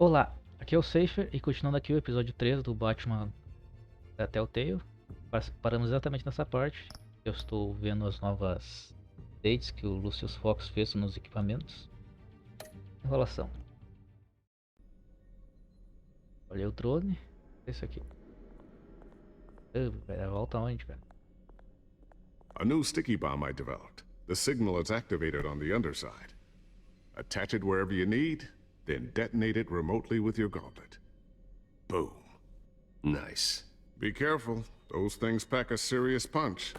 Olá, aqui é o Seifer e continuando aqui o episódio 3 do Batman da Telltale. Paramos exatamente nessa parte. Eu estou vendo as novas updates que o Lucius Fox fez nos equipamentos. Enrolação. Olha o drone. Esse aqui. Volta onde, cara? A new sticky bomb I developed. The signal is activated on the underside. Attach it wherever you need, then detonate it remotely with your gauntlet. Boom. Nice. Be careful. Those things pack a serious punch.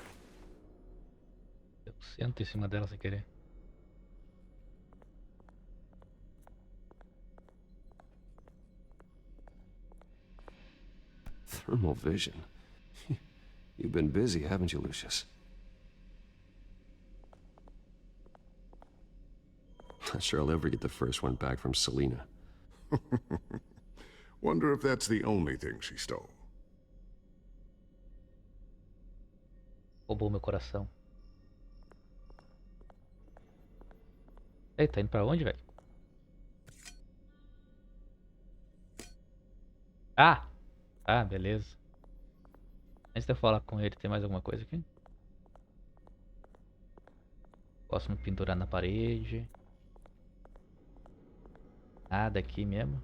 Eu sento em cima dela sem querer. Thermal vision. You've been busy, haven't you, Lucius? Not sure I'll ever get the first one back from Selena. Wonder if that's the only thing she stole. Roubou meu coração. Ei, tá indo pra onde, velho? Ah! Ah, beleza. Antes de eu falar com ele, tem mais alguma coisa aqui? Posso me pendurar na parede. Nada aqui mesmo.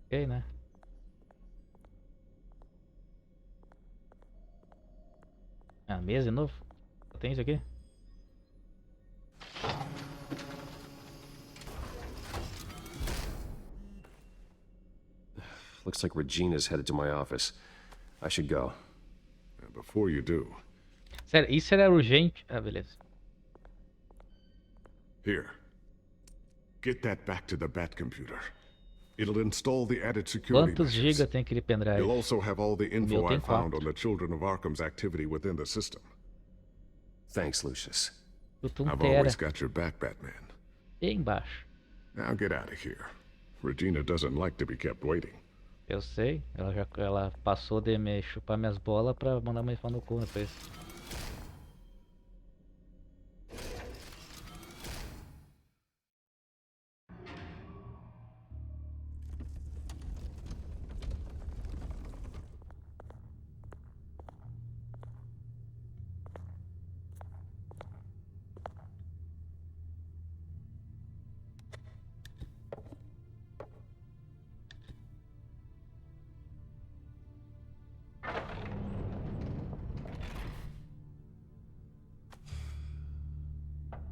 Ok, né? Ah, mesa de novo? Só tem isso aqui? Looks like Regina's headed to my office. I should go. And before you do, Sério, isso era urgente? Ah, beleza. here. Get that back to the Bat computer. It'll install the added security Quantos measures. giga tem aquele pendrive? You'll also have all the info I tem found 4. on the Children of Arkham's activity within the system. Thanks, Lucius. Tudo I've tera. always got your back, Batman. E embaixo. Now get out of here. Regina doesn't like to be kept waiting. Eu sei. Ela passou de me chupar minhas bolas pra mandar uma info no cu depois.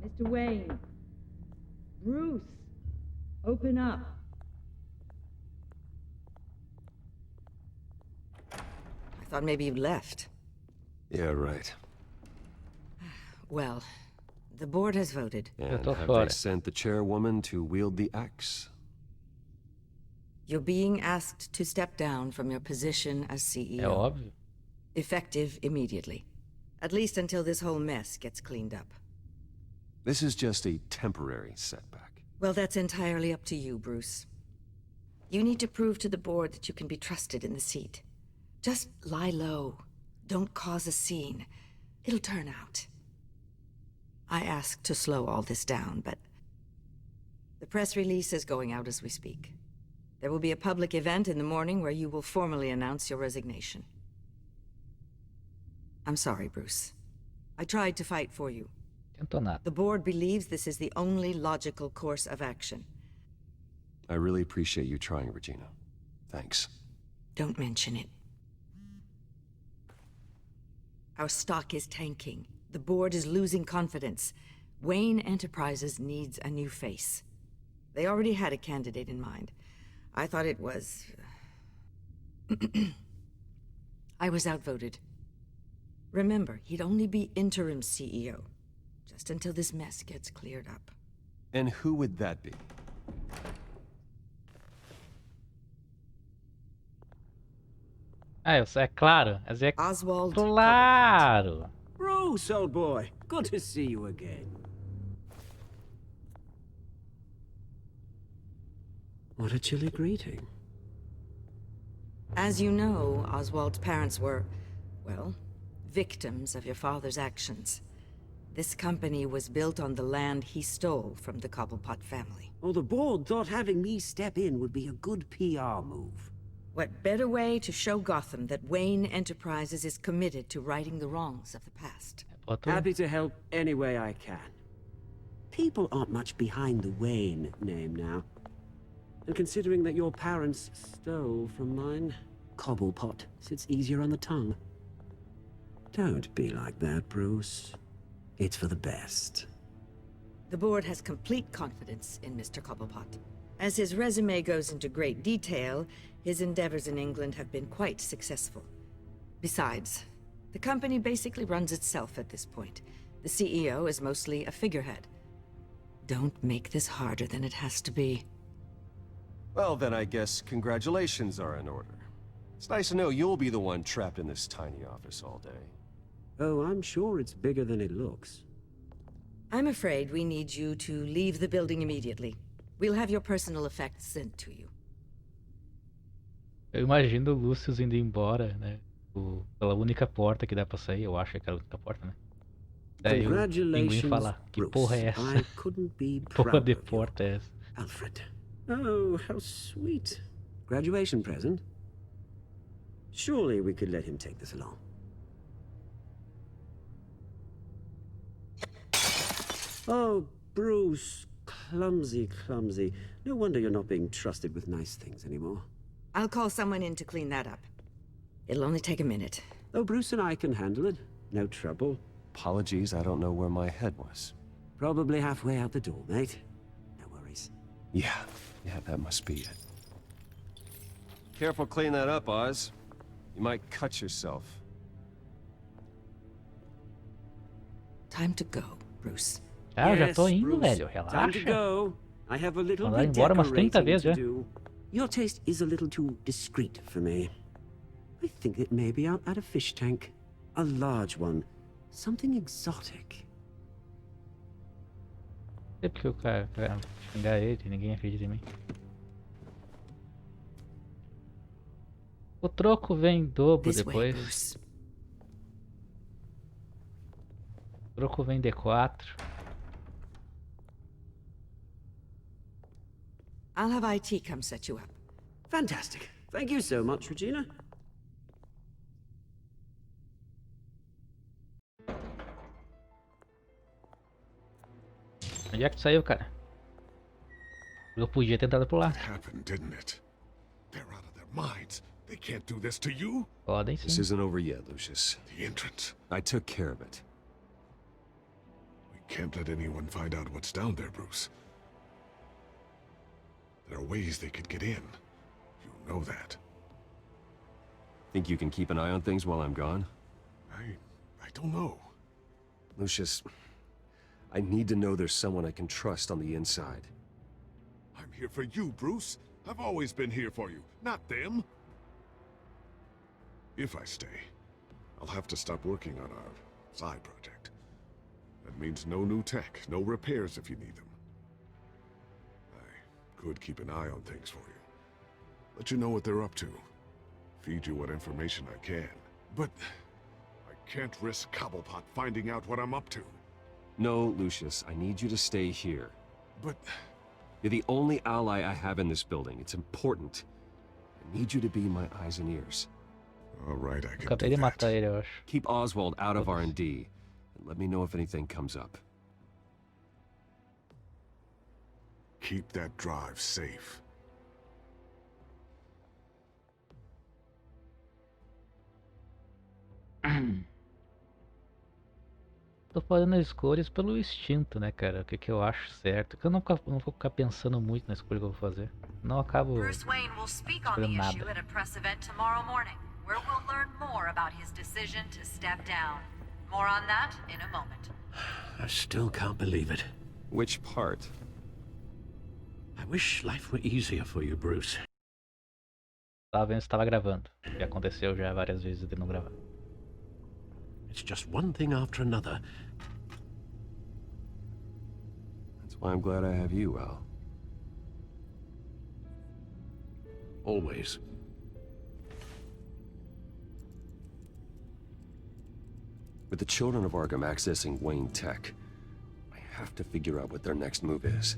Mr. Wayne. Bruce. Open up. I thought maybe you'd left. Yeah, right. Well, the board has voted. And tô have fora. they sent the chairwoman to wield the axe? You're being asked to step down from your position as CEO. É óbvio. Effective immediately. At least until this whole mess gets cleaned up. This is just a temporary setback. Well, that's entirely up to you, Bruce. You need to prove to the board that you can be trusted in the seat. Just lie low. Don't cause a scene. It'll turn out. I asked to slow all this down, but the press release is going out as we speak. There will be a public event in the morning where you will formally announce your resignation. I'm sorry, Bruce. I tried to fight for you. Tentou nada. The board believes this is the only logical course of action. I really appreciate you trying, Regina. Thanks. Don't mention it. Our stock is tanking. The board is losing confidence. Wayne Enterprises needs a new face. They already had a candidate in mind. I thought it was... I was outvoted. Remember, he'd only be interim CEO. Just until this mess gets cleared up. And who would that be? Ah, eu sei, é claro. Mas é Oswald. claro. Bruce, old boy. Good to see you again. What a chilly greeting. As you know, Oswald's parents were, well, victims of your father's actions. This company was built on the land he stole from the Cobblepot family. Oh, the board thought having me step in would be a good PR move. What better way to show Gotham that Wayne Enterprises is committed to righting the wrongs of the past? Happy to help any way I can. People aren't much behind the Wayne name now. And considering that your parents stole from mine, Cobblepot sits easier on the tongue. Don't be like that, Bruce. It's for the best. The board has complete confidence in Mr. Cobblepot. As his resume goes into great detail, his endeavors in England have been quite successful. Besides, the company basically runs itself at this point. The CEO is mostly a figurehead. Don't make this harder than it has to be. Well, then I guess congratulations are in order. It's nice to know you'll be the one trapped in this tiny office all day. Oh, I'm sure it's bigger than it looks. I'm afraid we need you to leave the building immediately. We'll have your personal effects sent to you. Eu imagino o Lucius indo embora, né? Pela única porta que dá pra sair, eu acho que é aquela única porta, né? Daí o pinguim fala, que porra é essa? I couldn't be Porra de prouder of you, porta é essa? Alfred. Oh, how sweet. Graduation present? Surely we could let him take this along. Oh, Bruce. Clumsy, clumsy. No wonder you're not being trusted with nice things anymore. I'll call someone in to clean that up. It'll only take a minute. Oh, Bruce and I can handle it. No trouble. Apologies, I don't know where my head was. Probably halfway out the door, mate. No worries. Yeah, that must be it. Careful cleaning that up, Oz. You might cut yourself. Time to go, Bruce. Ah, eu já tô Yes, indo, Bruce. velho. Time to Relaxa. go. I have a little Mandar embora umas 30 redecorating vezes to já. do. Your taste is a little too discreet for me. I think it may be out at a fish tank. A large one. Something exotic. Não sei porque o cara xingar ele, ninguém acredita em mim. O troco vem em dobro This way, depois. Bruce. O troco vem D4. I'll have IT come set you up. Fantastic. Thank you so much, Regina. Onde é que tu saiu, cara? Eu podia ter entrado por lá. It happened, didn't it? They're out of their minds. They can't do this to you. Podem This sim. isn't over yet, Lucius. The entrance. I took care of it. We can't let anyone find out what's down there, Bruce. There are ways they could get in. You know that. Think you can keep an eye on things while I'm gone? I don't know. Lucius, I need to know there's someone I can trust on the inside. I'm here for you, Bruce. I've always been here for you, not them. If I stay, I'll have to stop working on our side project. That means no new tech, no repairs if you need them. I could keep an eye on things for you. Let you know what they're up to. Feed you what information I can. But I can't risk Cobblepot finding out what I'm up to. No, Lucius, I need you to stay here. But You're the only ally I have in this building. It's important. I need you to be my eyes and ears. all right, I can Acabei do de that. matar ele, eu acho. Keep Oswald out of R&D, and let me know if anything comes up. Keep that drive safe. Tô fazendo as escolhas pelo instinto, né, cara? O que que eu acho certo. Eu não vou ficar pensando muito na escolha que eu vou fazer. Não acabo Bruce Wayne will speak on fazendo the nada. issue at a press event tomorrow morning, where we'll learn more about his decision to step down. More on that in a moment. I still can't believe it. Which part? I wish life were easier for you, Bruce. Tava vendo se tava gravando. Já aconteceu já várias vezes de não gravar. It's just one thing after another. That's why I'm glad I have you, Al. Always. With the children of Arkham accessing Wayne Tech, I have to figure out what their next move is.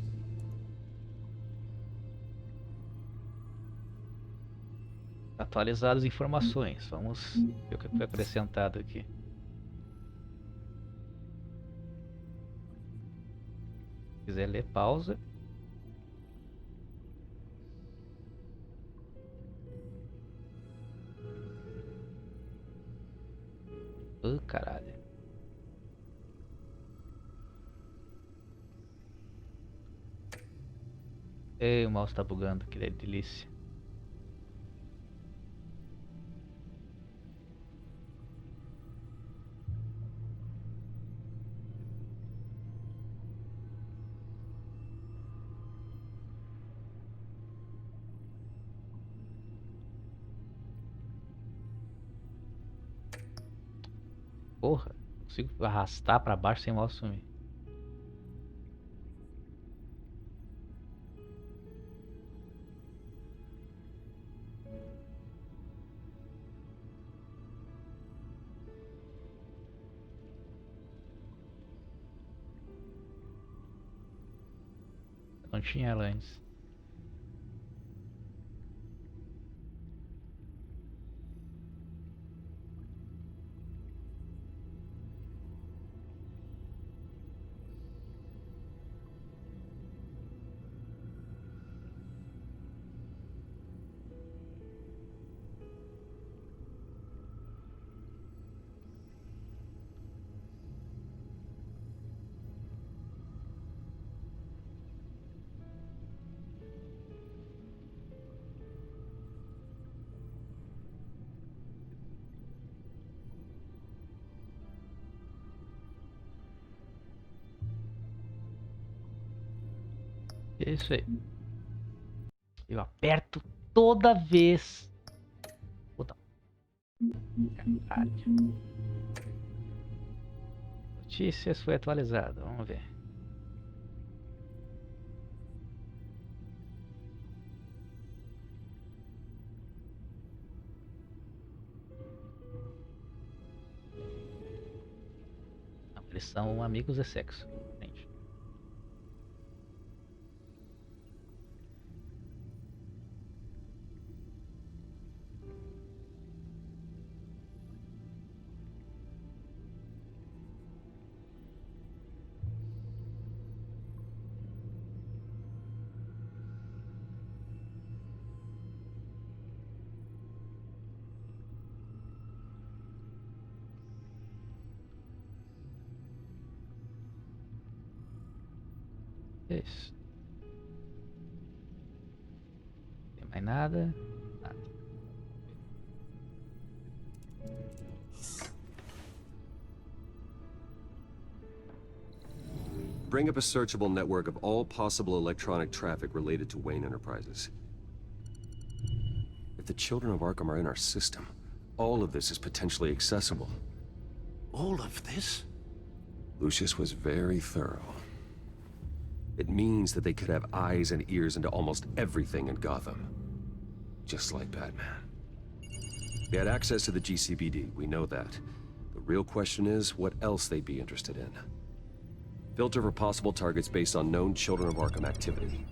Atualizadas informações. Vamos ver o que foi acrescentado aqui. Se quiser ler, pausa. Caralho. Ei, o mouse tá bugando, que delícia. Porra, consigo arrastar pra baixo sem o mouse sumir. Não tinha ela antes. É isso aí. Eu aperto toda vez. Botão. Caralho. Notícias foi atualizado. Vamos ver. Não, eles são amigos e sexo. Entende? Isso. Tem mais nada? Nada. Bring up a searchable network of all possible electronic traffic related to Wayne Enterprises. If the children of Arkham are in our system, all of this is potentially accessible. All of this? Lucius was very thorough. It means that they could have eyes and ears into almost everything in Gotham. Just like Batman. They had access to the GCPD, we know that. The real question is, what else they'd be interested in. Filter for possible targets based on known Children of Arkham activity.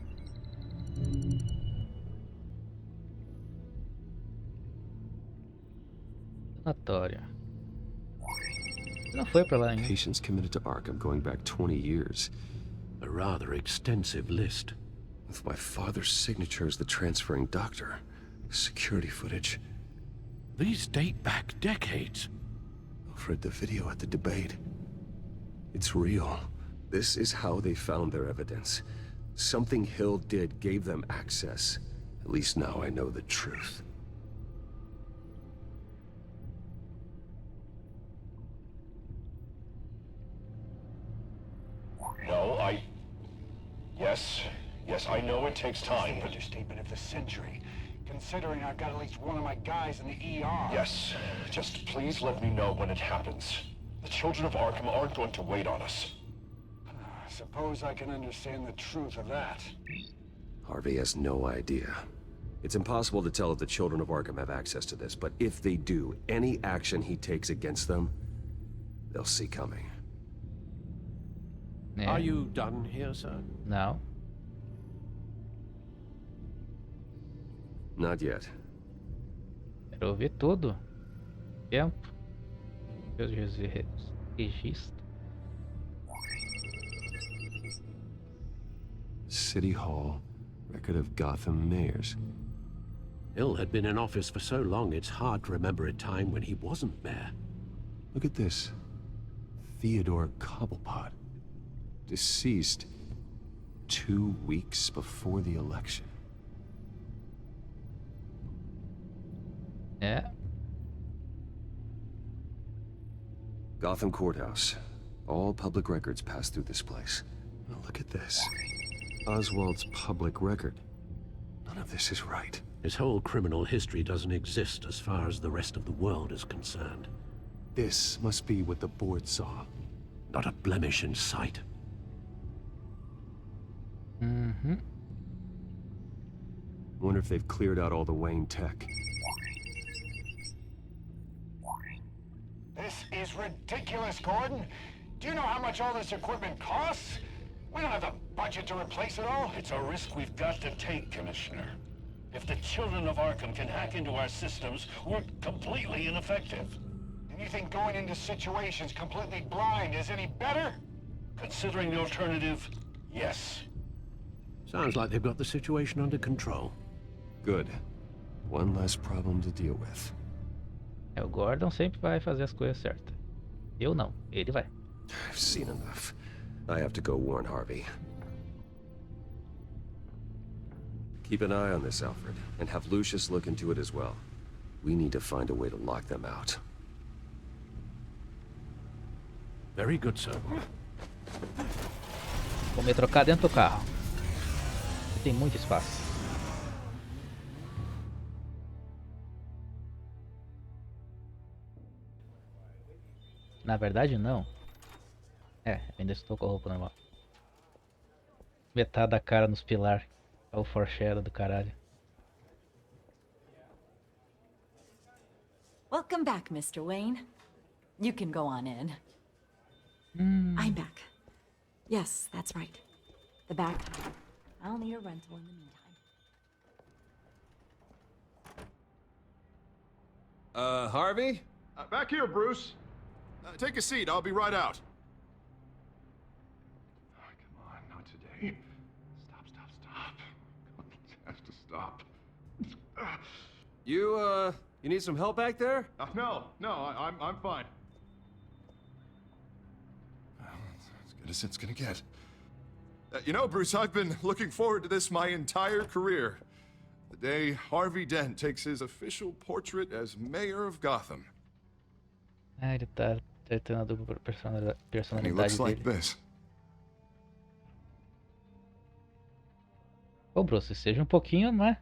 Notório. Não foi pra lá ainda. Patients committed to Arkham going back 20 years. A rather extensive list. With my father's signature as the transferring doctor. Security footage. These date back decades. I've read the video at the debate. It's real. This is how they found their evidence. Something Hill did gave them access. At least now I know the truth. No, Yes, I know it takes time, but... Understatement of the century, considering I've got at least one of my guys in the ER. Yes, just please let me know when it happens. The children of Arkham aren't going to wait on us. I suppose I can understand the truth of that. Harvey has no idea. It's impossible to tell if the children of Arkham have access to this, but if they do, any action he takes against them, they'll see coming. É. Are you done here, sir? Não. Not yet. Quero ouvir tudo. Tempo. Meus registro. City Hall, record of Gotham mayors. Hill had been in office for so long, it's hard to remember a time when he wasn't mayor. Look at this. Theodore Cobblepot. Deceased 2 weeks before the election. É. Gotham Courthouse. All public records pass through this place. Now look at this. Oswald's public record. None of this is right. His whole criminal history doesn't exist as far as the rest of the world is concerned. This must be what the board saw. Not a blemish in sight. Mm-hmm. Wonder if they've cleared out all the Wayne tech. This is ridiculous, Gordon. Do you know how much all this equipment costs? We don't have the budget to replace it all. It's a risk we've got to take, Commissioner. If the children of Arkham can hack into our systems, we're completely ineffective. And you think going into situations completely blind is any better? Considering the alternative, yes. Sounds like they've got the situation under control. Good. One less problem to deal with. É, o Gordon sempre vai fazer as coisas certas. Eu não, ele vai. I've seen enough. I have to go warn Harvey. Keep an eye on this, Alfred, and have Lucius look into it as well. We need to find a way to lock them out. Very good, sir. Vou me trocar dentro do carro. Tem muito espaço. Na verdade, não. É, ainda estou com a roupa normal. Metade da cara nos pilar. É o foreshadow do caralho. Welcome back, Mr. Wayne. You can go on in. I'm back. Yes, that's right. The back. I'll need a rental in the meantime. Harvey? Back here, Bruce. Take a seat. I'll be right out. Oh, come on, not today. Stop. It has to stop. You need some help back there? No, I'm fine. Well, as good as it's gonna get. You know, Bruce, I've been looking forward to this my entire career. The day Harvey Dent takes his official portrait as mayor of Gotham. Ah, ele tá tentando a dupla And he personalidade looks like dele. this. Ô, Bruce, seja um pouquinho, né?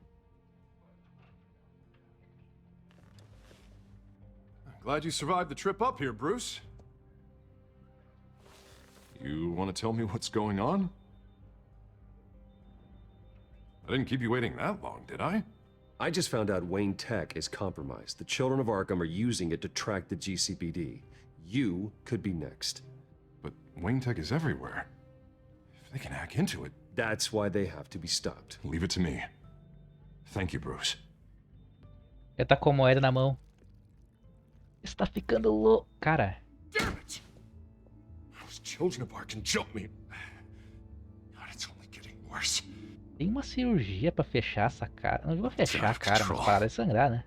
Glad you survived the trip up here, Bruce. You want to tell me what's going on? I didn't keep you waiting that long, did I? I just found out Wayne Tech is compromised. The children of Arkham are using it to track the GCPD. You could be next. But Wayne Tech is everywhere. If they can hack into it... That's why they have to be stopped. Leave it to me. Thank you, Bruce. Ele tá com a moeda na mão. Está ficando louco. Cara, Damn it! Those children of Arkham jumped me. God, it's only getting worse. tem uma cirurgia pra fechar essa cara. Não vou fechar a cara, mas para de sangrar, né?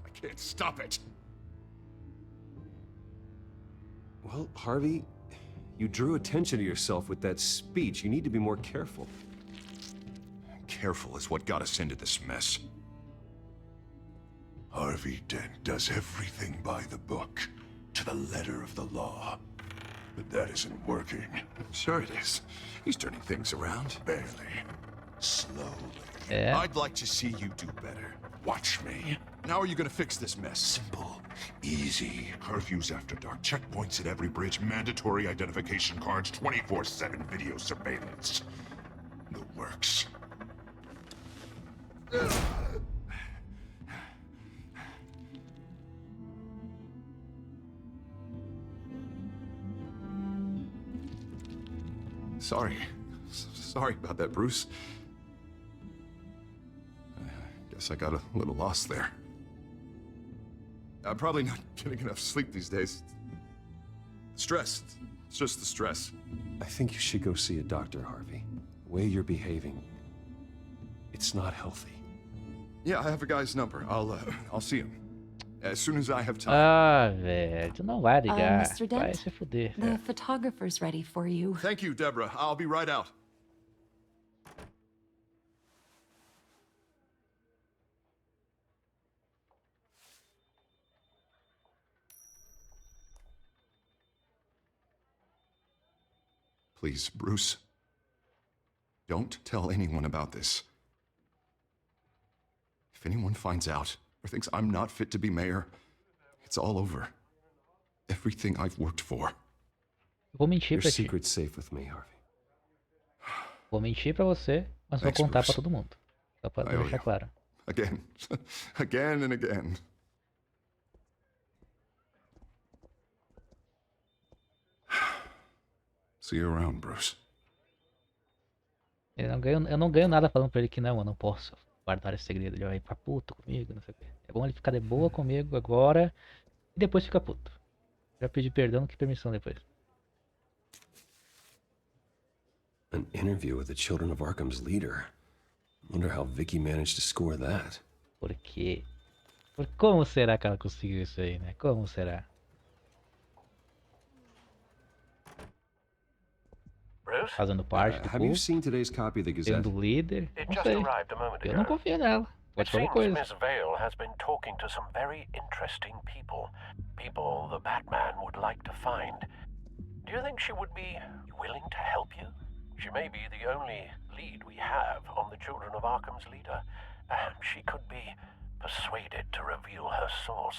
I can't stop it. Well, Harvey, you drew attention to yourself with that speech. You need to be more careful. Careful is what got us into this mess. Harvey Dent does everything by the book, to the letter of the law. But that isn't working. Sure it is. He's turning things around. Barely. Slowly. Yeah. I'd like to see you do better. Watch me. How are you gonna fix this mess? Simple. Easy. Curfews after dark. Checkpoints at every bridge. Mandatory identification cards. 24/7 video surveillance. The works. Sorry. Sorry about that, Bruce. I guess I got a little lost there. I'm probably not getting enough sleep these days. Stress. It's just the stress. I think you should go see a doctor, Harvey. The way you're behaving, it's not healthy. Yeah, I have a guy's number. I'll see him as soon as I have time. Ah, velho, tu não vai ligar. Mr. Vai Dent, se fuder. the photographer's ready for you. Thank you, Deborah. I'll be right out. Please, Bruce. Don't tell anyone about this. If anyone finds out or thinks I'm not fit to be mayor, it's all over. Everything I've worked for. Vou mentir Your pra ti. secret's safe with me, Harvey. Vou mentir pra você, mas vou Thanks, contar Bruce. pra todo mundo. Só pra I owe deixar you. claro. Again. Again and again. See you around, Bruce. Eu não ganho nada falando pra ele que não, eu não posso guardar esse segredo. Ele vai ficar puto comigo, não sei o quê. É bom ele ficar de boa comigo agora e depois ficar puto. Já pedi perdão que permissão depois. An interview with the Children of Arkham's leader. Wonder how Vicky managed to score that. Por quê? Como será que ela conseguiu isso aí, né? Como será? Bruce? Fazendo parte do Have you povo, seen today's copy of the Gazette? sendo líder, It não just sei. arrived a moment Eu ago. não confio nela. It Pode falar seems coisa. Miss Vale has been talking to some very interesting people. People the Batman would like to find. Do you think she would be willing to help you? She may be the only lead we have on the Children of Arkham's leader. Perhaps she could be persuaded to reveal her source.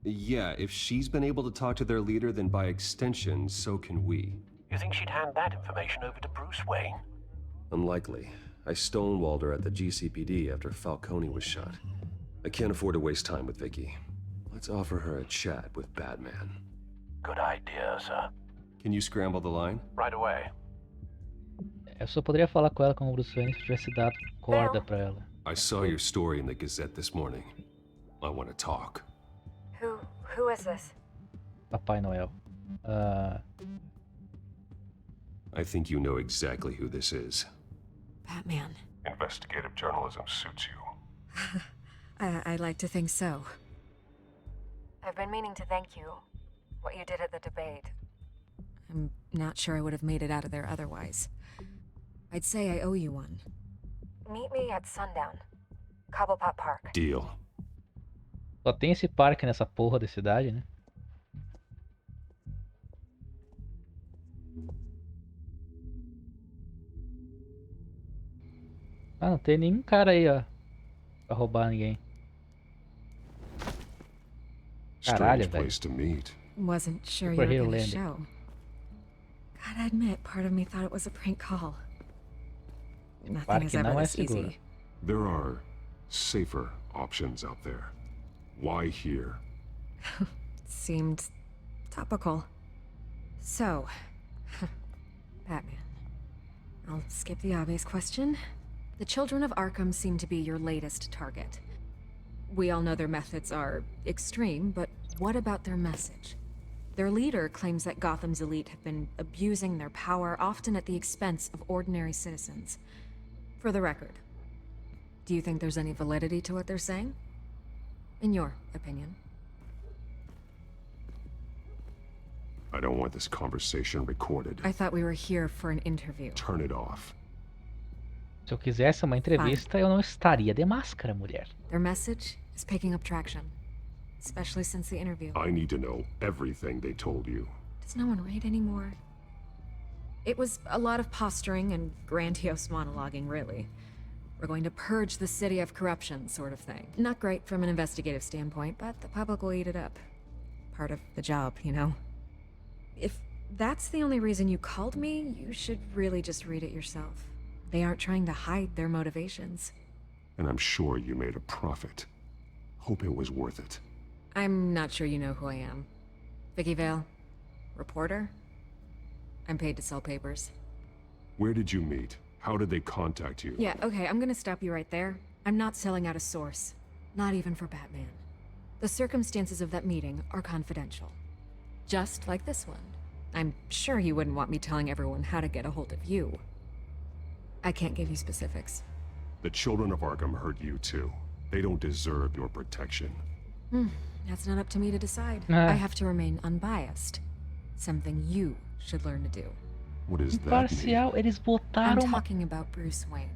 Yeah, if she's been able to talk to their leader, then by extension, so can we. You think she'd hand that information over to Bruce Wayne? Unlikely. I stonewalled her at the GCPD after Falcone was shot. I can't afford to waste time with Vicky. Let's offer her a chat with Batman. Good idea, sir. Can you scramble the line? Right away. Eu só poderia falar com ela como Bruce Wayne se eu tivesse dado corda pra ela. I saw your story in the Gazette this morning. I want to talk. Who is this? Papai Noel. I think you know exactly who this is. Batman. Investigative journalism suits you. I'd like to think so. I've been meaning to thank you. What you did at the debate. I'm not sure I would have made it out of there otherwise. I'd say I owe you one. Meet me at sundown. Cobblepot Park. Deal. Só tem esse parque nessa porra da cidade, né? Ah, não tem nenhum cara aí, ó. Pra roubar ninguém. Caralho, Strange velho. place to meet. Wasn't sure you were Superhero gonna landing. show. Gotta admit, part of me thought it was a prank call. Nothing Parque is ever não é this seguro. easy. There are safer options out there. Why here? Seemed topical. So, Batman. I'll skip the obvious question. The Children of Arkham seem to be your latest target. We all know their methods are extreme, but what about their message? Their leader claims that Gotham's elite have been abusing their power, often at the expense of ordinary citizens. For the record, do you think there's any validity to what they're saying? In your opinion? I don't want this conversation recorded. I thought we were here for an interview. Turn it off. Se eu quisesse uma entrevista, eu não estaria de máscara, mulher. Their message is picking up traction, especially since the interview. I need to know everything they told you. Does no one read anymore? It was a lot of posturing and grandiose monologuing, really. We're going to purge the city of corruption, sort of thing. Not great from an investigative standpoint, but the public will eat it up. Part of the job, you know? If that's the only reason you called me, you should really just read it yourself. They aren't trying to hide their motivations. And I'm sure you made a profit. Hope it was worth it. I'm not sure you know who I am. Vicky Vale. Reporter? I'm paid to sell papers. Where did you meet? How did they contact you? Yeah, okay, I'm gonna stop you right there. I'm not selling out a source. Not even for Batman. The circumstances of that meeting are confidential. Just like this one. I'm sure you wouldn't want me telling everyone how to get a hold of you. I can't give you specifics. The children of Arkham heard you too. They don't deserve your protection. That's not up to me to decide. I have to remain unbiased. Something you should learn to do. What is that Imparcial, mean? eles I'm botaram uma... talking about Bruce Wayne.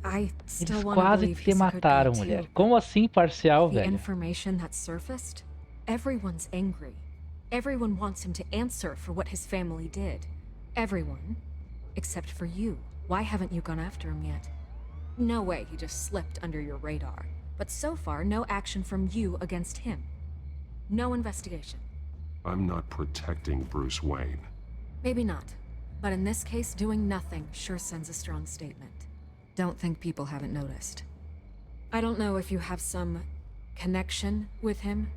I still Eles want to quase believe te he's a good mataram, guy mulher. too. Como assim imparcial, The velho? information that surfaced, everyone's angry. Everyone wants him to answer for what his family did. Everyone, except for you. Why haven't you gone after him yet? No way he just slipped under your radar. But so far, no action from you against him. No investigation. I'm not protecting Bruce Wayne. Maybe not. But in this case, doing nothing sure sends a strong statement. Don't think people haven't noticed. I don't know if you have some connection with him.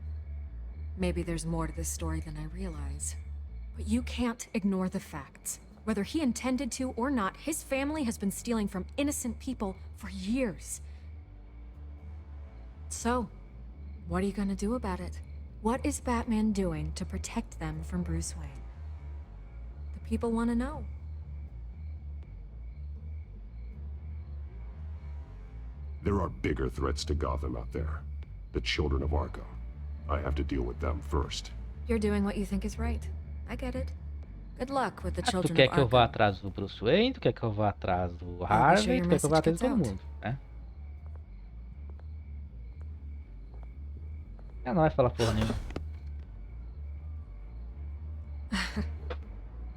Maybe there's more to this story than I realize. But you can't ignore the facts. Whether he intended to or not, his family has been stealing from innocent people for years. So, what are you gonna do about it? What is Batman doing to protect them from Bruce Wayne? The people want to know. There are bigger threats to Gotham out there. The children of Arkham. I have to deal with them first. You're doing what you think is right. I get it. Good luck with the Tu children quer of que eu vá Arkham. atrás do Bruce Wayne? Tu quer que eu vá atrás do sure Harvey? your Tu quer que eu vá atrás message de todo gets mundo, né? Não vai falar porra nenhuma.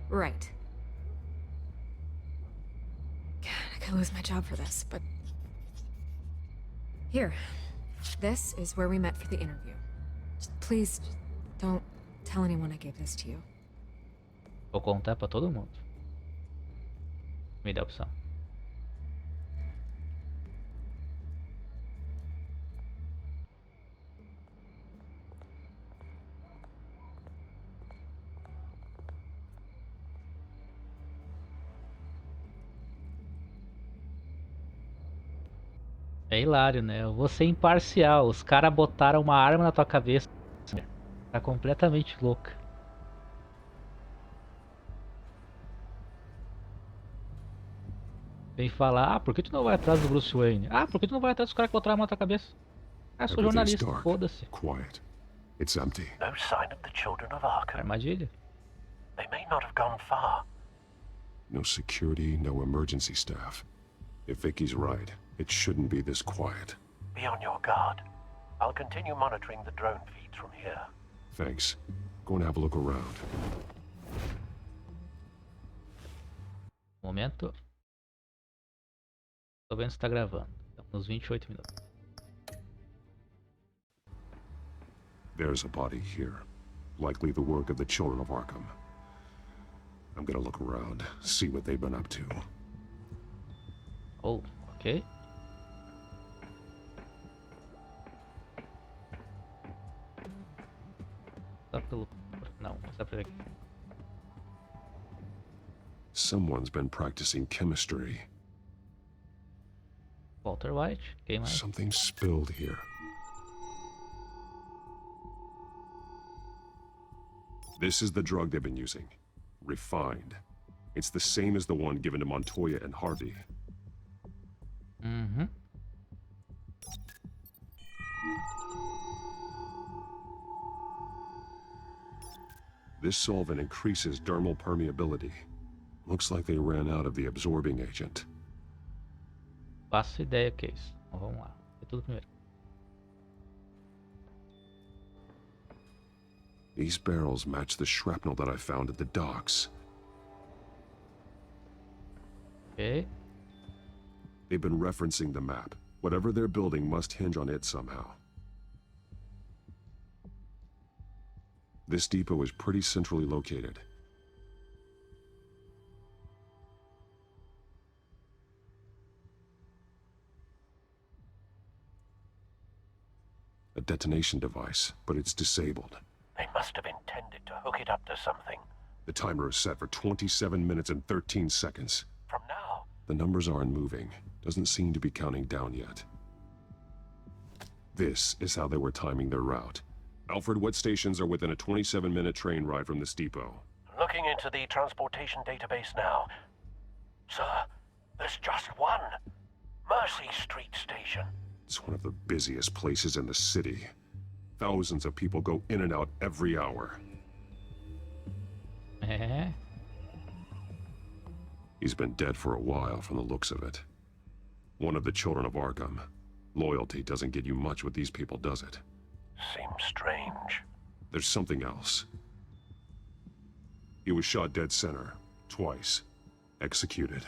Right. God, I could lose my job for this, but... Here. This is where we met for the interview. Just please, don't tell anyone I gave this to you. Vou contar pra todo mundo. Me dá a opção. É hilário, né? Eu vou ser imparcial. Os caras botaram uma arma na tua cabeça. Tá completamente louca. Vem falar, ah, por que tu não vai atrás do Bruce Wayne? Ah, por que tu não vai atrás dos caras que botaram a arma na tua cabeça? Ah, eu sou Everything's jornalista, dark, foda-se. quiet. It's empty. No sign of the children of Arkham. Armadilha. They may not have gone far. No security, no emergency staff. If Vicky's right, it shouldn't be this quiet. Be on your guard. I'll continue monitoring the drone feeds from here. Thanks. Go and have a look around. Momento. Tô vendo se tá gravando. Estamos nos 28 minutos. There's a body here. Likely the work of the children of Arkham. I'm gonna look around, see what they've been up to. Oh, ok. Só pelo... Não, só por aqui. Someone's been practicing chemistry. Walter White, quem mais? Something spilled here. This is the drug they've been using. Refined. It's the same as the one given to Montoya and Harvey. Uhum. This solvent increases dermal permeability. Looks like they ran out of the absorbing agent. Faço ideia o que é isso. Então, vamos lá. É tudo primeiro. These barrels match the shrapnel that I found at the docks. Ok. They've been referencing the map. Whatever they're building must hinge on it somehow. This depot is pretty centrally located. A detonation device, but it's disabled. They must have intended to hook it up to something. The timer is set for 27 minutes and 13 seconds. From The numbers aren't moving. Doesn't seem to be counting down yet. This is how they were timing their route. Alfred, what stations are within a 27-minute train ride from this depot? Looking into the transportation database now. Sir, there's just one. Mercy Street Station. It's one of the busiest places in the city. Thousands of people go in and out every hour. He's been dead for a while from the looks of it. One of the children of Arkham. Loyalty doesn't get you much with these people, does it? Seems strange. There's something else. He was shot dead center, twice. Executed.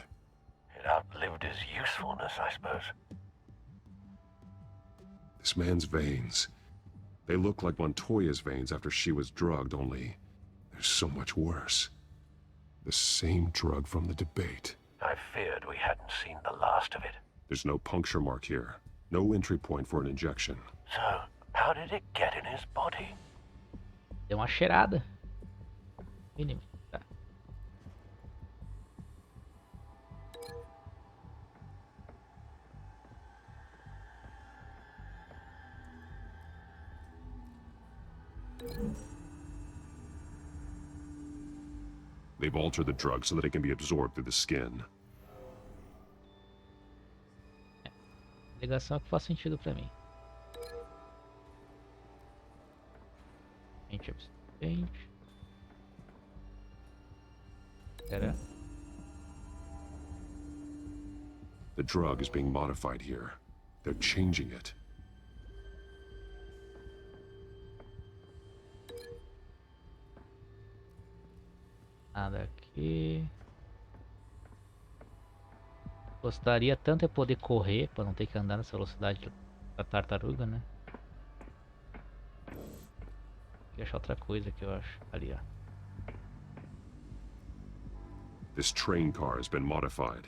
It outlived his usefulness, I suppose. This man's veins. They look like Montoya's veins after she was drugged, only they're so much worse. The same drug from the debate. I feared we hadn't seen the last of it. There's no puncture mark here. No entry point for an injection. So, how did it get in his body? Deu uma cheirada. Mínimo. Tá. They've altered the drug so that it can be absorbed through the skin. Ligação que faz sentido pra mim. Gente absorvente. Espera. The drug is being modified here. They're changing it. Nada aqui. Gostaria tanto de poder correr para não ter que andar nessa velocidade da tartaruga, né? Vou achar outra coisa que eu acho ali, ó. This train car has been modified.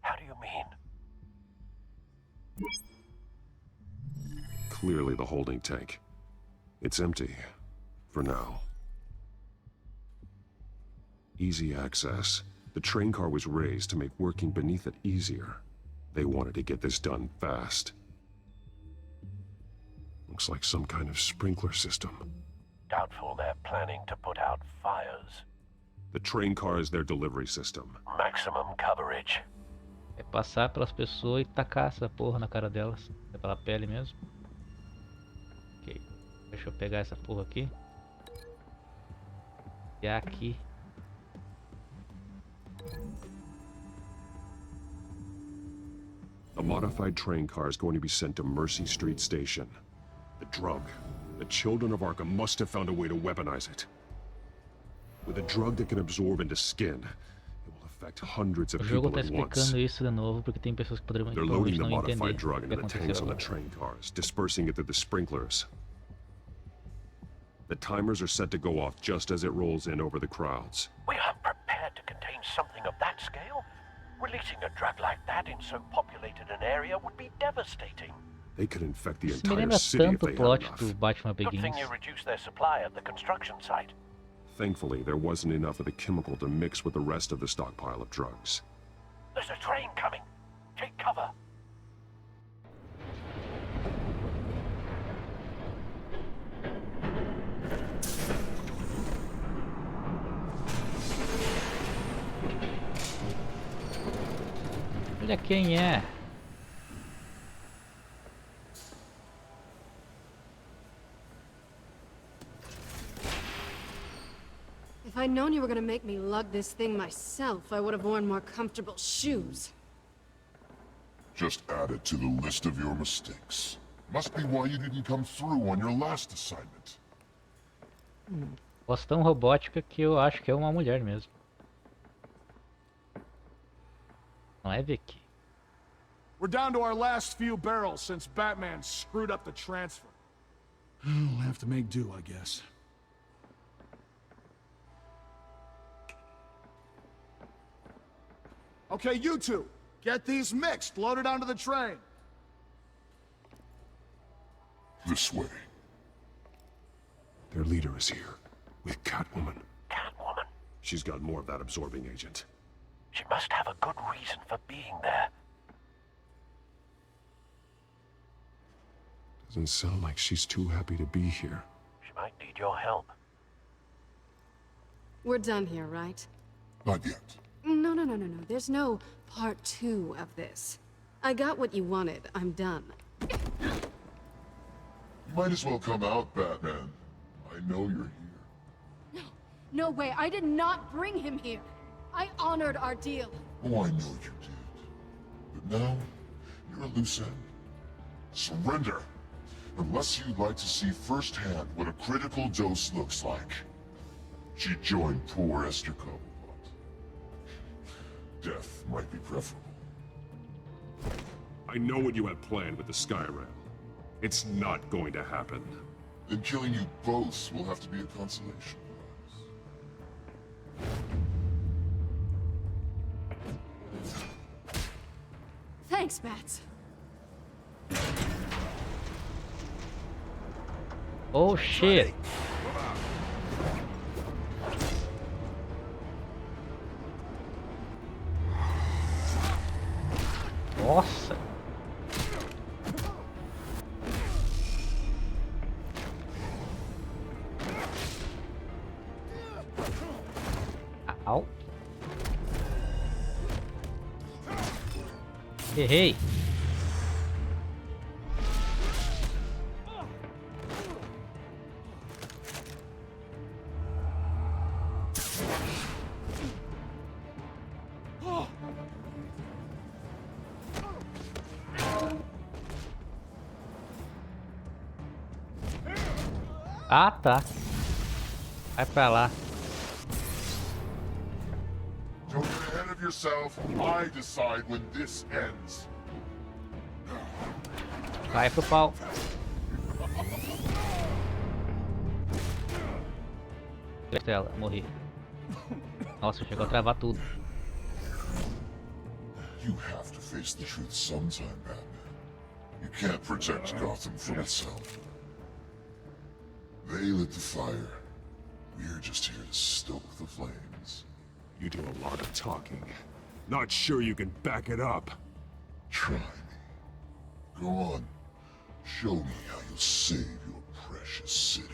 How do you mean? Clearly the holding tank. It's empty. For now. Easy access. The train car was raised to make working beneath it easier. They wanted to get this done fast. Looks like some kind of sprinkler system. Doubtful they're planning to put out fires. The train car is their delivery system. Maximum coverage. É passar pelas pessoas e tacar essa porra na cara delas. É pela pele mesmo. Ok. Deixa eu pegar essa porra aqui. E aqui. A modified train car is going to be sent to Mercy Street Station. The drug. The children of Arkham must have found a way to weaponize it. With a drug that can absorb into skin, it will affect hundreds of O jogo people tá at once. explicando isso de novo porque tem pessoas que poderiam They're loading the não entender modified o drug que into the tanks aconteceu on the agora. train cars, dispersing it through the sprinklers. The timers are set to go off just as it rolls in over the crowds. We aren't prepared to contain something of that scale. Releasing a drug like that in so populated an area would be devastating. They could infect the Isso me entire lembra city if tanto o they had plot enough. do Batman Good thing Begins. you reduced their supply at the construction site. Thankfully, there wasn't enough of the chemical to mix with the rest of the stockpile of drugs. There's a train coming. Take cover. Olha quem é. If I'd known you were gonna make me lug this thing myself, I would have worn more comfortable shoes. Just add it to the list of your mistakes. Must be why you didn't come through on your last assignment. Voz tão robótica que eu acho que é uma mulher mesmo. Não é, Vicky? We're down to our last few barrels since Batman screwed up the transfer. We'll have to make do, I guess. Okay, you two, get these mixed, loaded onto the train. This way. Their leader is here, with Catwoman. Catwoman? She's got more of that absorbing agent. She must have a good reason for being there. Doesn't sound like she's too happy to be here. She might need your help. We're done here, right? Not yet. No. There's no part 2 of this. I got what you wanted. I'm done. You might as well come out, Batman. I know you're here. No way. I did not bring him here. I honored our deal. Oh, I know you did. But now, you're a loose end. Surrender. Unless you'd like to see firsthand what a critical dose looks like. She joined poor Esther Cobblepot. Death might be preferable. I know what you have planned with the Skyrim. It's not going to happen. Then killing you both will have to be a consolation prize. Thanks, Bats. Oh shit. Nossa. Au. Errei. Ah, tá. Vai pra lá. Don't get ahead of yourself. I decide when this ends. Vai pro pau. Tela, morri. Nossa, chegou a travar tudo. You have to face the truth sometime, Batman. You can't protect Gotham from itself. They lit the fire. We're just here to stoke the flames. You do a lot of talking. Not sure you can back it up. Try me. Go on. Show me how you'll save your precious city.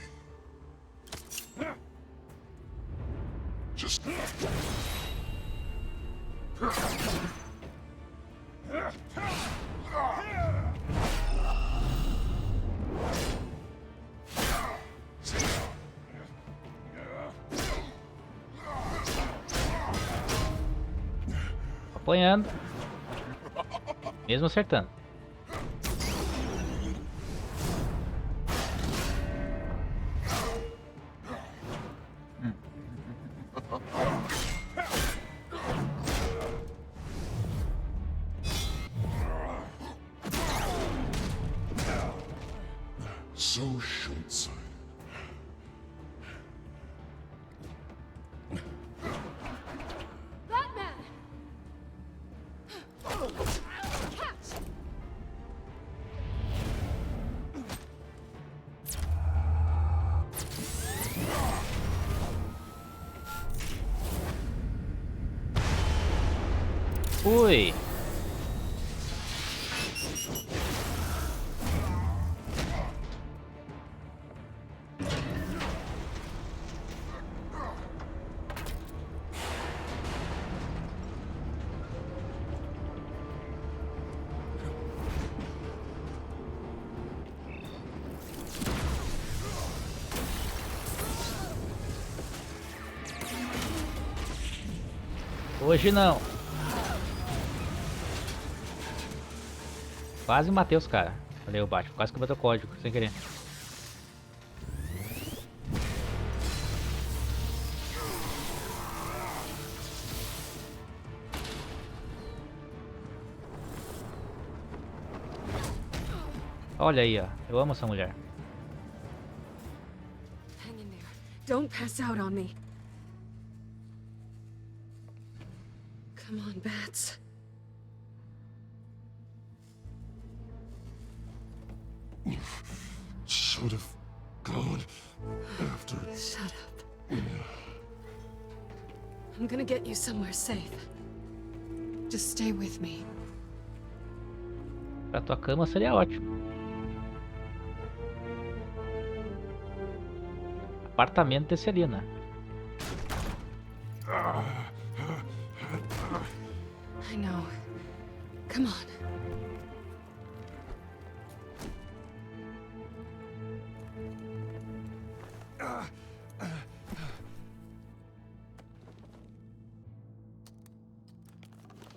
Just... Apanhando. Mesmo acertando. So short-sighted. Batman! Catch! Ui. Hoje não. Quase matei os caras. Falei o Batman, quase que eu botei o código, sem querer. Olha aí, ó. Eu amo essa mulher. Hang in there. Don't pass out on me. Come on, Bats. Should have gone after... Shut up. I'm gonna get you somewhere safe. Just stay with me. Pra tua cama seria ótimo. Apartamento desse ali, né? I know. Come on.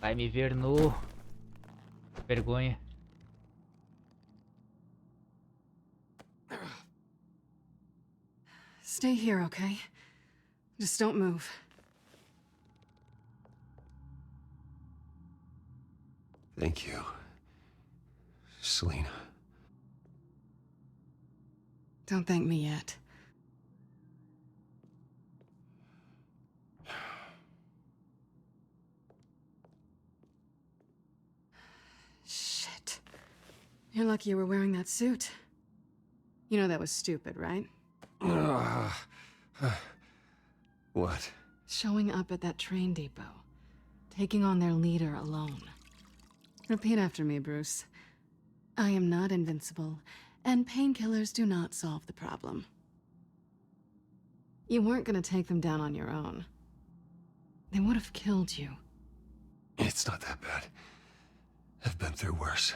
Vai me ver nu. Vergonha. Stay here, okay? Just don't move. Thank you, Selena. Don't thank me yet. Shit. You're lucky you were wearing that suit. You know that was stupid, right? What? Showing up at that train depot. Taking on their leader alone. Repeat after me, Bruce. I am not invincible, and painkillers do not solve the problem. You weren't gonna take them down on your own. They would have killed you. It's not that bad. I've been through worse.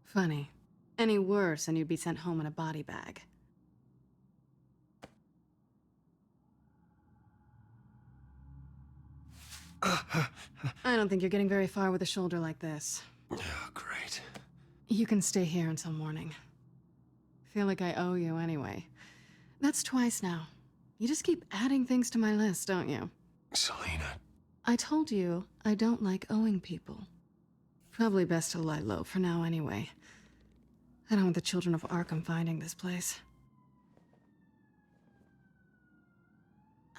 Funny. Any worse and you'd be sent home in a body bag. I don't think you're getting very far with a shoulder like this. Oh, great. You can stay here until morning. Feel like I owe you anyway. That's twice now. You just keep adding things to my list, don't you? Selena. I told you I don't like owing people. Probably best to lie low for now anyway. I don't want the children of Arkham finding this place.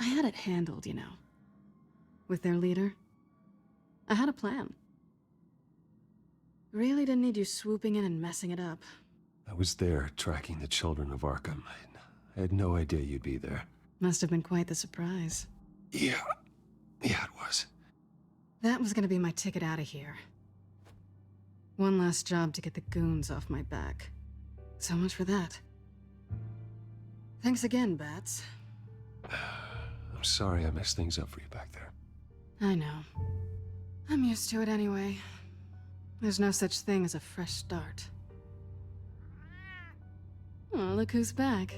I had it handled, you know. With their leader. I had a plan. Really didn't need you swooping in and messing it up. I was there tracking the children of Arkham. I had no idea you'd be there. Must have been quite the surprise. Yeah, it was. That was gonna be my ticket out of here. One last job to get the goons off my back. So much for that. Thanks again, Bats. I'm sorry I messed things up for you back there. I know. I'm used to it anyway. There's no such thing as a fresh start. Oh, look who's back.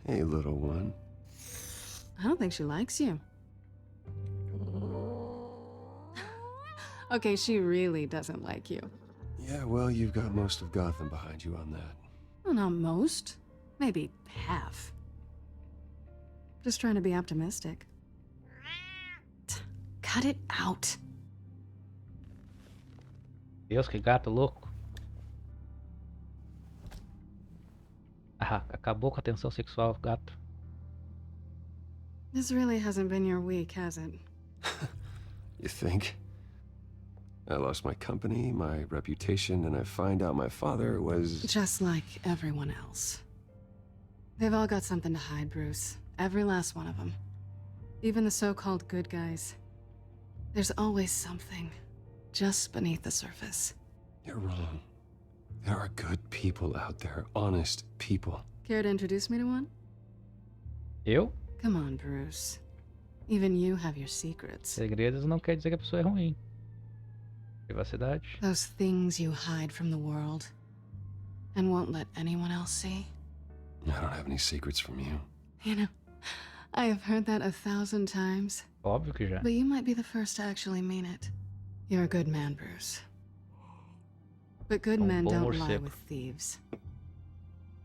Hey, little one. I don't think she likes you. Okay, she really doesn't like you. Yeah, well, you've got most of Gotham behind you on that. Well, not most. Maybe half. Just trying to be optimistic. Cut it out. Deus, que gato louco. Ah, acabou com a tensão sexual, gato. This really hasn't been your week, has it? You think? I lost my company, my reputation, and I find out my father was... Just like everyone else. They've all got something to hide, Bruce. Every last one of them. Even the so-called good guys. There's always something just beneath the surface. You're wrong. There are good people out there, honest people. Care to introduce me to one? Eu? Come on, Bruce. Even you have your secrets. Segredos não quer dizer que a pessoa é ruim. Privacidade. Those things you hide from the world and won't let anyone else see. I don't have any secrets from you. You know, I have heard that 1,000 times. Óbvio que já. But you might be the first to actually mean it. You're a good man, Bruce. But good men don't lie with thieves.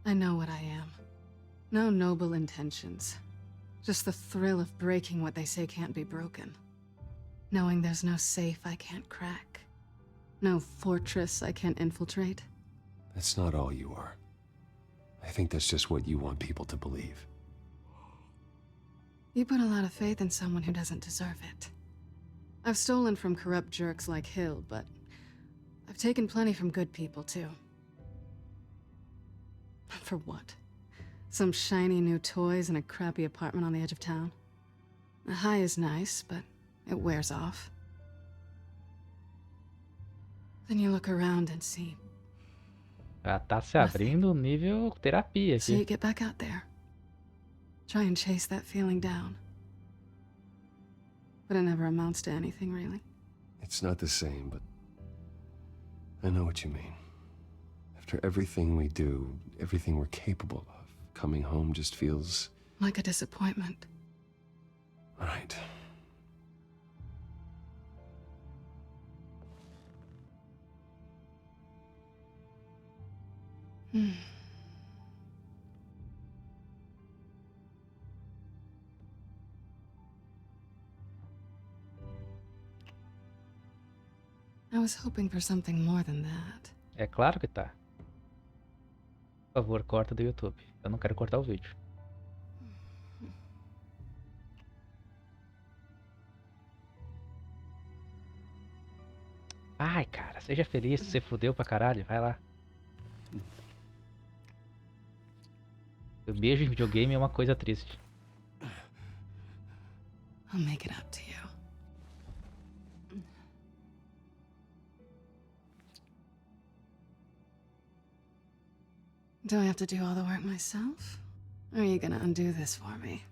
I know what I am. No noble intentions. Just the thrill of breaking what they say can't be broken. Knowing there's no safe I can't crack. No fortress I can't infiltrate. That's not all you are. I think that's just what you want people to believe. You put a lot of faith in someone who doesn't deserve it. I've stolen from corrupt jerks like Hill, but I've taken plenty from good people, too. For what? Some shiny new toys in a crappy apartment on the edge of town? The high is nice, but it wears off. Then you look around and see. Já tá se abrindo nível terapia So you aqui. get back out there. Try and chase that feeling down. But it never amounts to anything, really. It's not the same, but I know what you mean. After everything we do, everything we're capable of, coming home just feels... like a disappointment. Right. I was hoping for something more than that. É claro que tá. Por favor, corta do YouTube. Eu não quero cortar o vídeo. Ai, cara, seja feliz. Você fudeu pra caralho. Vai lá. O beijo em videogame é uma coisa triste. I'll make it up to you. Do I have to do all the work myself? Or are you gonna undo this for me?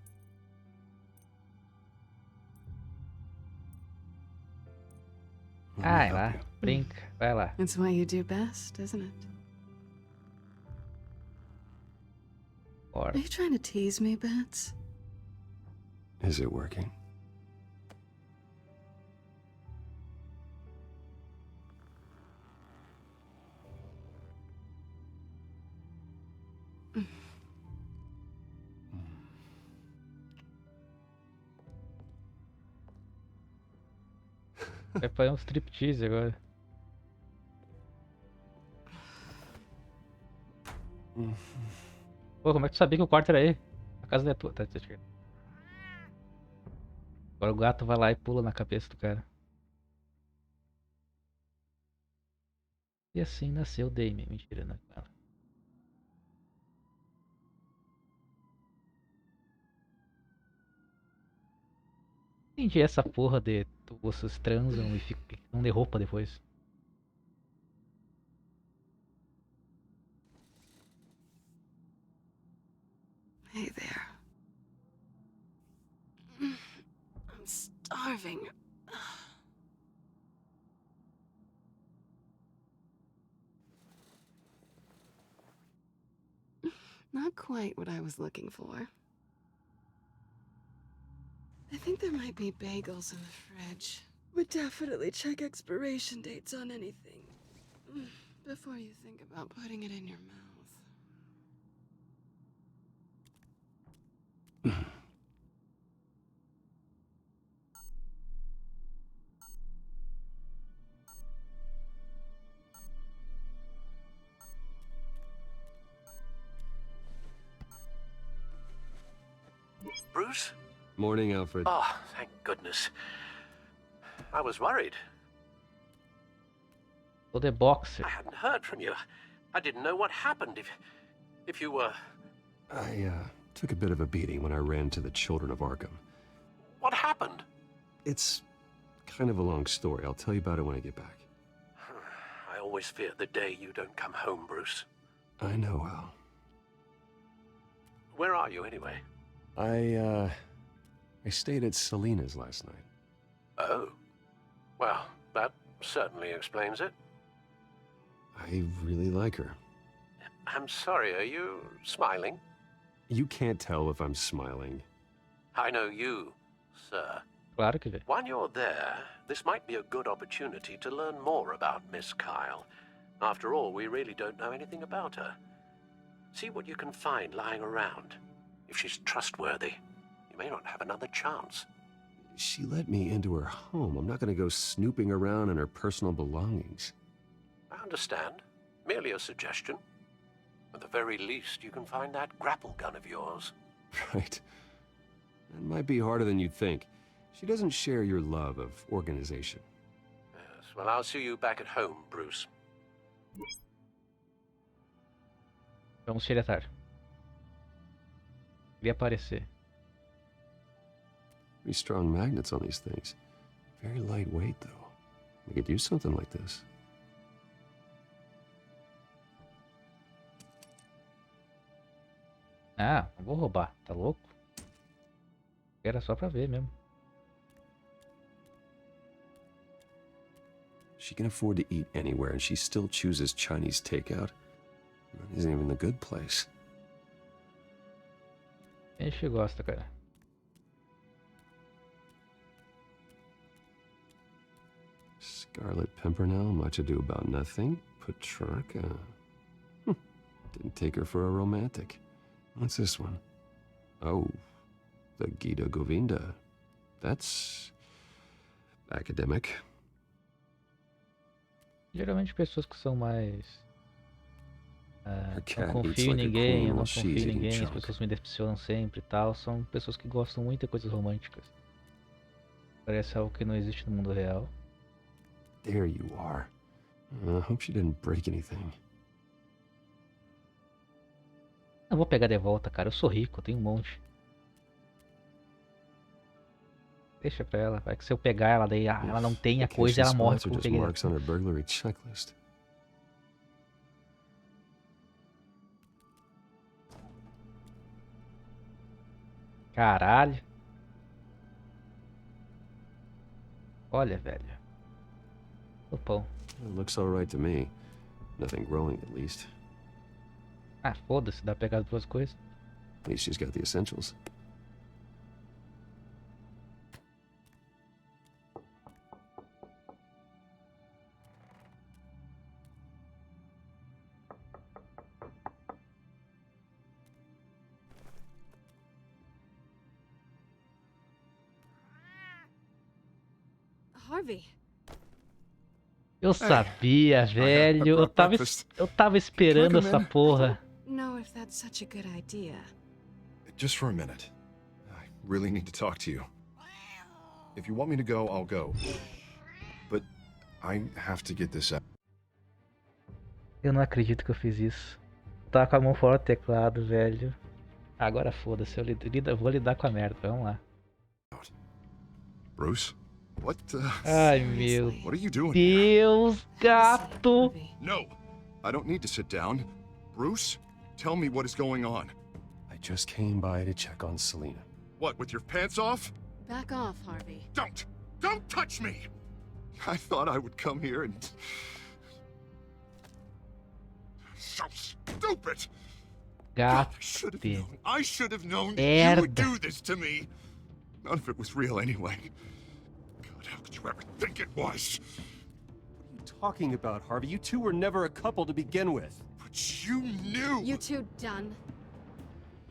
Vai lá, brinca, vai lá. It's what you do best, isn't it? Are you trying to tease me, Bats? Is it working? Vai fazer um striptease agora. Pô, como é que tu sabia que o quarto era aí? A casa não é tua, tá? Agora o gato vai lá e pula na cabeça do cara. E assim nasceu o Damien. Mentira, né? Entendi essa porra de vocês transam e ficam de roupa depois. Hey there. I'm starving. Not quite what I was looking for. I think there might be bagels in the fridge. But definitely check expiration dates on anything before you think about putting it in your mouth. Bruce? Morning, Alfred. Oh, thank goodness. I was worried. Well, the boxer. I hadn't heard from you. I didn't know what happened if you were... I took a bit of a beating when I ran to the children of Arkham. What happened? It's kind of a long story. I'll tell you about it when I get back. I always fear the day you don't come home, Bruce. I know, Al. Where are you, anyway? I stayed at Selina's last night. Oh. Well, that certainly explains it. I really like her. I'm sorry, are you smiling? You can't tell if I'm smiling. I know you, sir. Claro que vê. While you're there, this might be a good opportunity to learn more about Miss Kyle. After all, we really don't know anything about her. See what you can find lying around. If she's trustworthy, you may not have another chance. She let me into her home. I'm not going to go snooping around in her personal belongings. I understand. Merely a suggestion. At the very least, you can find that grapple gun of yours. Right. That might be harder than you'd think. She doesn't share your love of organization. Yes, well, I'll see you back at home, Bruce. Vamos xeretar. Queria aparecer. Pretty strong magnets on these things. Very lightweight, though. We could use something like this. Ah, não vou roubar. Tá louco? Era só pra ver mesmo. She can afford to eat anywhere, and she still chooses Chinese takeout. That isn't even the good place. A gente gosta, cara. Scarlet Pimpernel, Much Ado About Nothing, Petrarca. Didn't take her for a romantic. What's this one? Oh, the Gita Govinda. That's academic. Geralmente pessoas que são mais... cat não confio eats em like a ninguém, queen eu não while confio she's em eating ninguém, as junk. pessoas me decepcionam sempre e tal. São pessoas que gostam muito de coisas românticas. Parece algo que não existe no mundo real. There you are. I hope she didn't break anything. Eu vou pegar de volta, cara. Eu sou rico, eu tenho um monte. Deixa pra ela. Vai que se eu pegar ela, daí ela não tem a coisa e ela morre porque eu just peguei. marks on her burglary checklist. Caralho. Olha, velho. O pão. It looks alright to me. Nothing growing, at least. Ah, foda-se, dá pra pegar as duas coisas. At least she's got the essentials. Harvey. Eu sabia, velho. Eu tava esperando essa porra. No, if that's such a good idea. Just for a minute. I really need to talk to you. If you want me to go, I'll go. But I have to get this out. Eu não acredito que eu fiz isso. Tava com a mão fora do teclado, velho. Agora foda-se, eu vou lidar com a merda. Vamos lá. Bruce? What the... Ai, meu What are you doing? Deus, gato! No! I don't need to sit down. Bruce, tell me what is going on. I just came by to check on Selena. What, with your pants off? Back off, Harvey. Don't! Don't touch me! I thought I would come here and... So stupid! Gato. I should have known Merda. you would do this to me. None of it was real anyway. God, how could you ever think it was? What are you talking about, Harvey? You two were never a couple to begin with. But you knew! You two done.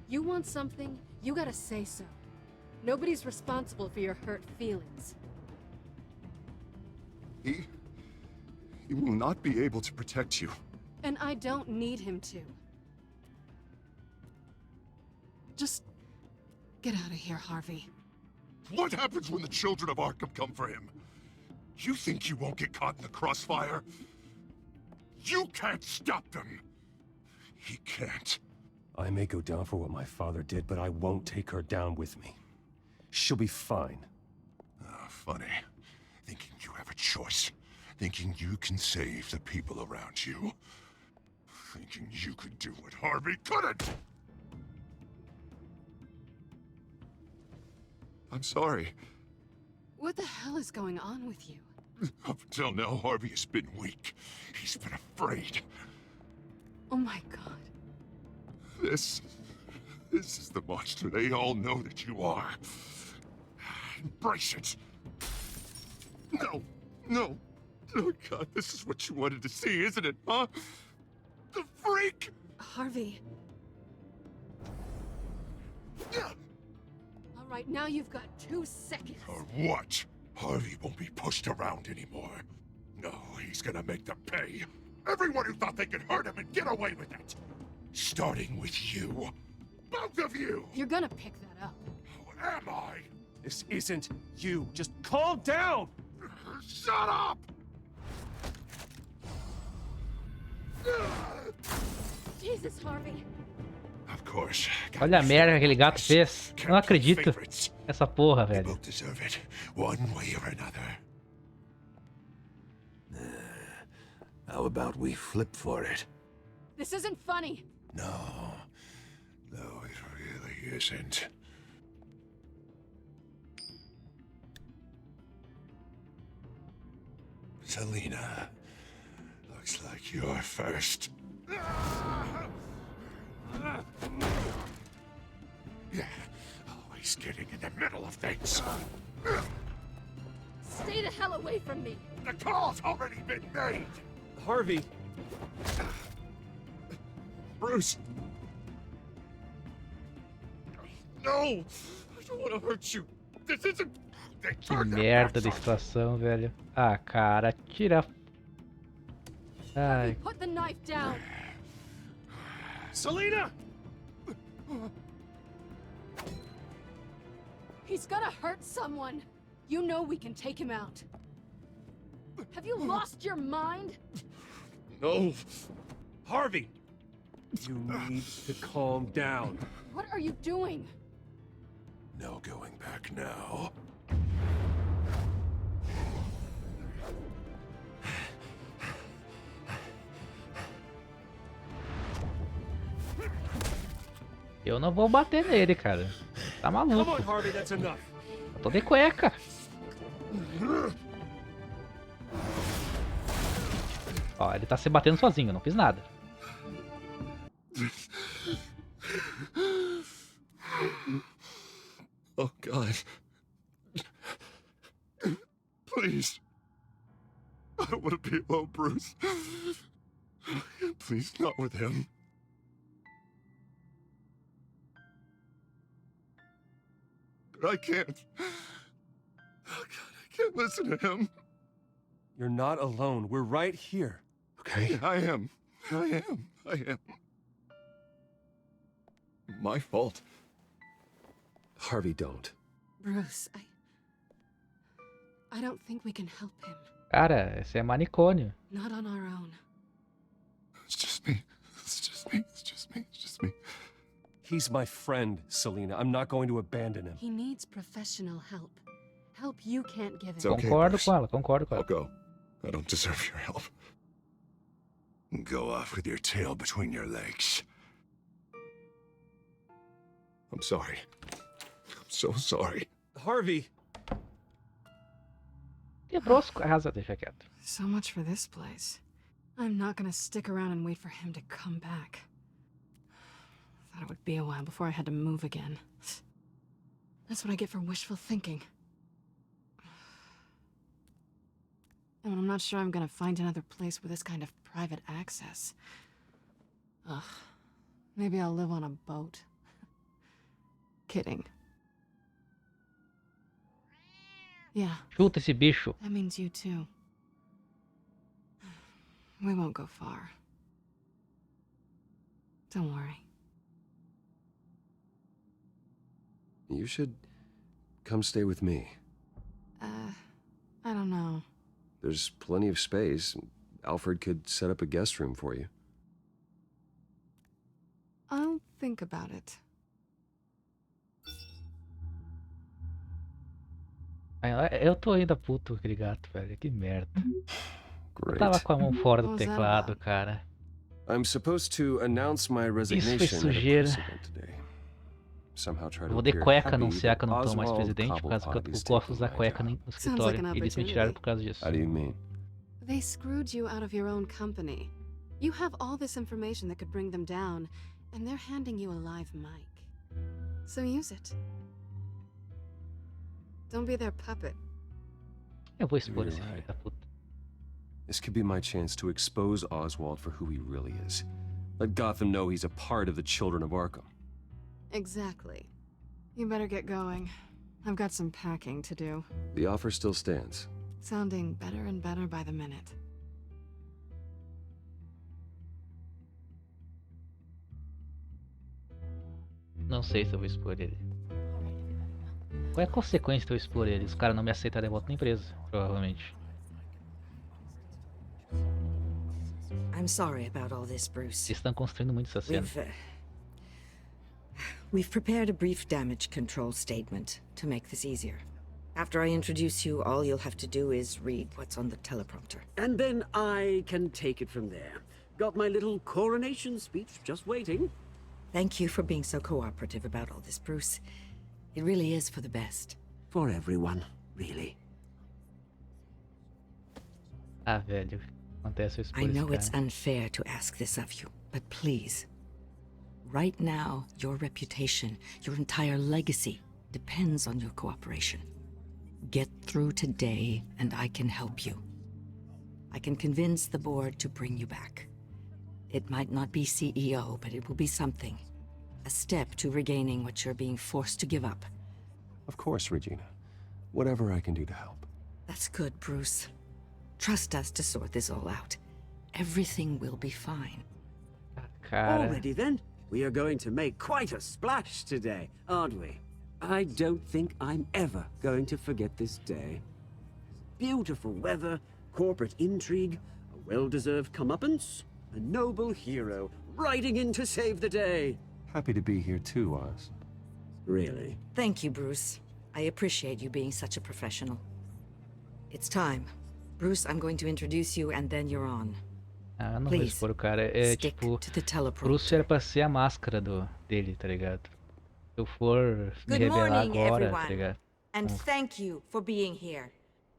You want something, you gotta say so. Nobody's responsible for your hurt feelings. He will not be able to protect you. And I don't need him to. Just get out of here, Harvey. What happens when the children of Arkham come for him? You think you won't get caught in the crossfire? You can't stop them. He can't. I may go down for what my father did, but I won't take her down with me. She'll be fine. Funny. Thinking you have a choice. Thinking you can save the people around you. Thinking you could do what Harvey couldn't! I'm sorry. What the hell is going on with you? Up until now, Harvey has been weak. He's been afraid. Oh my god. This is the monster they all know that you are. Embrace it. No, no. Oh God, this is what you wanted to see, isn't it, huh? The freak! Harvey. All right, now you've got 2 seconds. Or what? Harvey won't be pushed around anymore. No, he's gonna make them pay. Everyone who thought they could hurt him and get away with it. Starting with you. Both of you! You're gonna pick that up. Who am I? This isn't you. Just calm down! Shut up! Jesus, Harvey. Of course. Olha a merda que aquele gato fez. Não acredito. essa porra, We velho. both deserve it, one way or another. How about we flip for it? This isn't funny. No, it really isn't. Selena, looks like you're first. Yeah, always getting in the middle of things. Stay the hell away from me. The call's already been made. Harvey. Bruce! No! I don't want to hurt you. This isn't... Que merda de situação, velho. Ah, cara, tira. Ai. Put the knife down. Selena! He's gonna hurt someone. You know we can take him out. Have you lost your mind? No. Harvey! You need to calm down. What are you doing? No going back now. Eu não vou bater nele, cara. Tá maluco. Come on, Harvey, that's enough. Eu tô de cueca. Ó, ele tá se batendo sozinho, eu não fiz nada. Oh, God. Please. I don't want to be alone, Bruce. Please, not with him. I can't. Oh, God, I can't listen to him. You're not alone. We're right here. Okay? I am. My fault. Harvey, don't. Bruce, I don't think we can help him. Cara, esse é manicômio. Not on our own. It's just me. He's my friend, Selena. I'm not going to abandon him. He needs professional help. Help you can't give him. It's okay, Concordo Bruce. com ela, concordo com I'll ela. go. I don't deserve your help. Go off with your tail between your legs. I'm sorry. I'm so sorry. Harvey! Quebrou as casas, deixa quieto. So much for this place. I'm not gonna stick around and wait for him to come back. Thought it would be a while before I had to move again. That's what I get for wishful thinking. And I'm not sure I'm gonna find another place with this kind of private access. Ugh. Maybe I'll live on a boat. Kidding. Yeah. Chuta esse bicho. That means you too. We won't go far. Don't worry. You should come stay with me. I don't know. There's plenty of space. Alfred could set up a guest room for you. I'll think about it. Eu tô ainda puto com aquele gato, velho. Que merda. Eu Great. tava com a mão fora do What was that teclado, about? cara. I'm supposed to announce my resignation at a sujeira. press event today. Somehow try Eu to vou de appear cueca happy anunciar that que eu não tô mais Oswald presidente, por causa que Cobblepot eu is gosto de taking usar my cueca job. no Sounds like escritório. an E eles me tiraram por causa disso. How do you mean? They screwed you out of your own company. You have all this information that could bring them down, and they're handing you a live mic. So use it. Don't be their puppet. Eu vou expor You're esse right. filho da puta. This could be my chance to expose Oswald for who he really is. Let Gotham know he's a part of the Children of Arkham. Exactly. You better get going. I've got some packing to do. The offer still stands. Sounding better and better by the minute. Não sei se eu vou expor ele. Qual é a consequência de eu expor ele? Os caras não me aceitarem de volta na empresa, provavelmente. I'm sorry about all this, Bruce. Eles estão construindo muito essa cena. We've prepared a brief damage control statement to make this easier. After I introduce you, all you'll have to do is read what's on the teleprompter. And then I can take it from there. Got my little coronation speech just waiting. Thank you for being so cooperative about all this, Bruce. It really is for the best. For everyone, really. Ah, velho. Acontece isso I know it's unfair to ask this of you, but please. Right now, your reputation, your entire legacy, depends on your cooperation. Get through today, and I can help you. I can convince the board to bring you back. It might not be CEO, but it will be something. A step to regaining what you're being forced to give up. Of course, Regina. Whatever I can do to help. That's good, Bruce. Trust us to sort this all out. Everything will be fine. Already then? We are going to make quite a splash today, aren't we? I don't think I'm ever going to forget this day. Beautiful weather, corporate intrigue, a well-deserved comeuppance, a noble hero riding in to save the day. Happy to be here too, Oz. Really? Thank you, Bruce. I appreciate you being such a professional. It's time. Bruce, I'm going to introduce you and then you're on. Ah, não vou expor o cara. É tipo, Bruce era pra ser a máscara dele, tá ligado? Se eu for me revelar agora, tá ligado? And thank you for being here.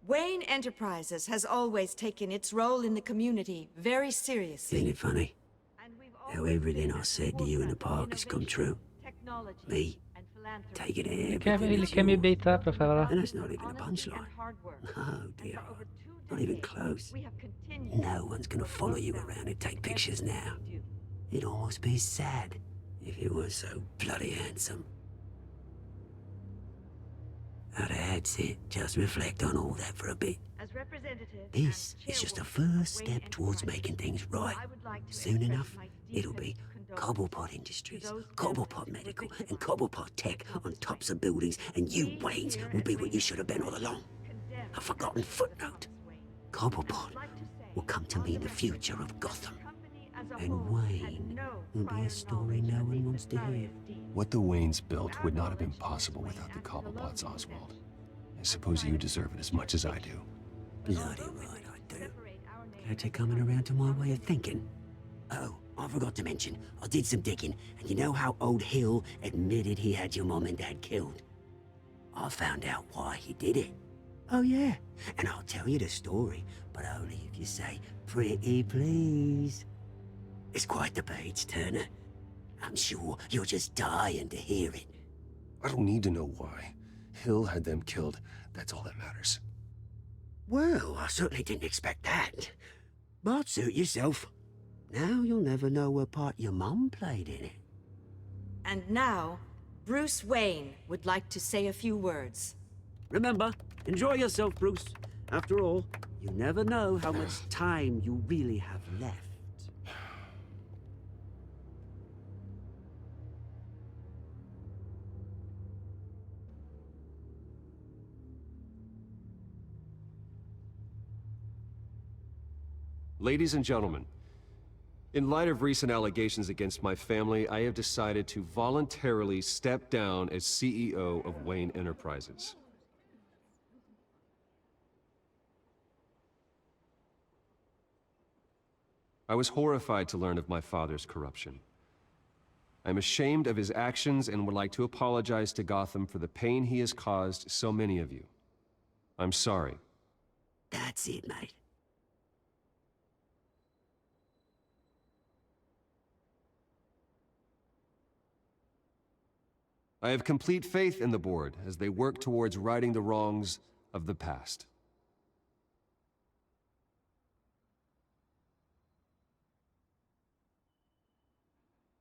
Wayne Enterprises has always taken its role in the community very seriously. Isn't it funny? How everything I said to you in the park has come true. Me, taking everything Ele quer me beitar pra falar. And that's not even a punchline. No, dear. Not even close. No one's gonna follow you around and take pictures now. It'd almost be sad if you were so bloody handsome. Now that's it. Just reflect on all that for a bit. This is just a first step towards making things right. Soon enough, it'll be Cobblepot Industries, Cobblepot Medical, and Cobblepot Tech on tops of buildings, and you, Waynes, will be what you should have been all along. A forgotten footnote. Cobblepot will come to mean the future of Gotham. And Wayne will be a story no one wants to hear. What the Waynes built would not have been possible without the Cobblepots, Oswald. I suppose you deserve it as much as I do. Bloody right I do. Glad you're coming around to my way of thinking. Oh, I forgot to mention, I did some digging, and you know how old Hill admitted he had your mom and dad killed? I found out why he did it. Oh yeah, and I'll tell you the story, but only if you say, pretty please. It's quite the page turner. I'm sure you're just dying to hear it. I don't need to know why. Hill had them killed. That's all that matters. Well, I certainly didn't expect that. But suit yourself. Now you'll never know what part your mum played in it. And now, Bruce Wayne would like to say a few words. Remember, enjoy yourself, Bruce. After all, you never know how much time you really have left. Ladies and gentlemen, in light of recent allegations against my family, I have decided to voluntarily step down as CEO of Wayne Enterprises. I was horrified to learn of my father's corruption. I'm ashamed of his actions and would like to apologize to Gotham for the pain he has caused so many of you. I'm sorry. That's it, mate. I have complete faith in the board as they work towards righting the wrongs of the past.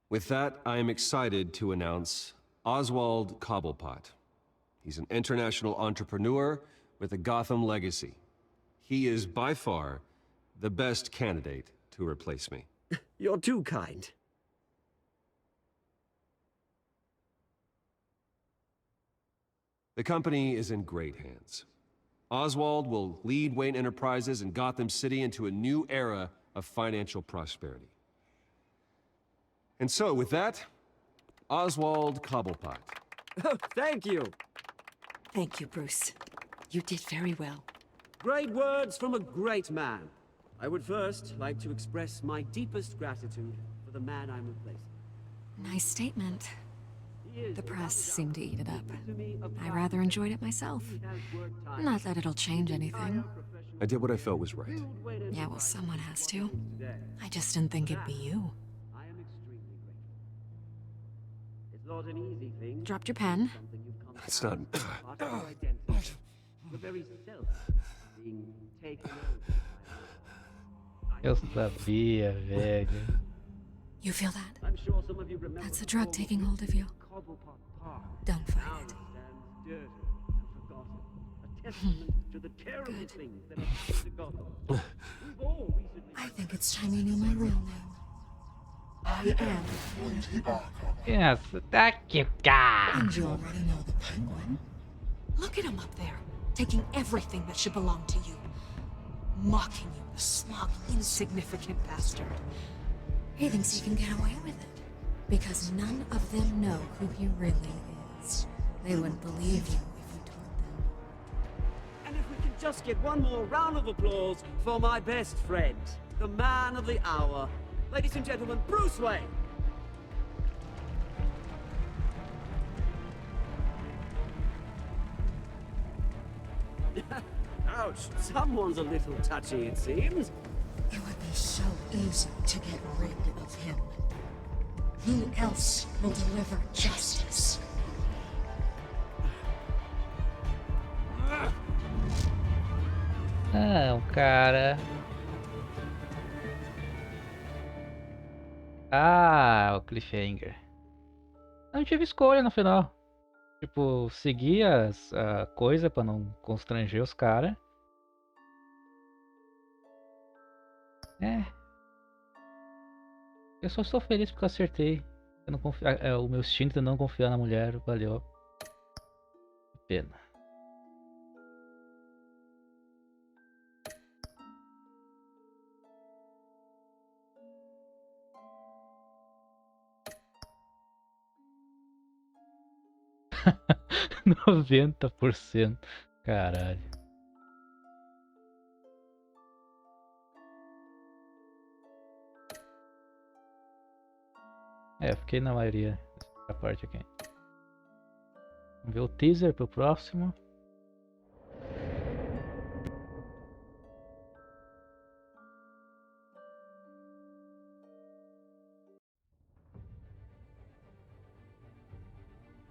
With that, I am excited to announce Oswald Cobblepot. He's an international entrepreneur with a Gotham legacy. He is by far the best candidate to replace me. You're too kind. The company is in great hands. Oswald will lead Wayne Enterprises and Gotham City into a new era of financial prosperity. And so, with that, Oswald Cobblepot. Oh, thank you. Thank you, Bruce. You did very well. Great words from a great man. I would first like to express my deepest gratitude for the man I'm replacing. Nice statement. The press seemed to eat it up. I rather enjoyed it myself. Not that it'll change anything. I did what I felt was right. Yeah, well, someone has to. I just didn't think it'd be you. I am extremely grateful. It's not an easy thing. Dropped your pen. It's not... Part of your identity. The very self being taken over. Eu sabia, velho. You feel that? I'm sure some of you remember. That's the drug taking hold of you. Cobblepot Park. Don't fight it. Stands dirty and forgotten. A testament to the terrible things that have happened to Gotham. We've all recently... I think it's time you knew my real name. I am. Yes, thank you, God. And you already know the Penguin. Look at him up there, taking everything that should belong to you. Mocking you, the smug, insignificant bastard. He thinks he can get away with it. Because none of them know who he really is. They wouldn't believe you if you told them. And if we could just get one more round of applause for my best friend, the man of the hour. Ladies and gentlemen, Bruce Wayne. Ouch, someone's a little touchy, it seems. It would be so easy to get rid of him. Who else will deliver justice? Não, cara. Ah, o cliffhanger. Não tive escolha no final. Tipo, seguir a coisa pra não constranger os caras. É. Eu só estou feliz porque eu acertei. Eu não confio, o meu instinto de não confiar na mulher valeu. Que pena. %. Caralho. É, fiquei na maioria dessa parte aqui. Vamos ver o teaser pro próximo.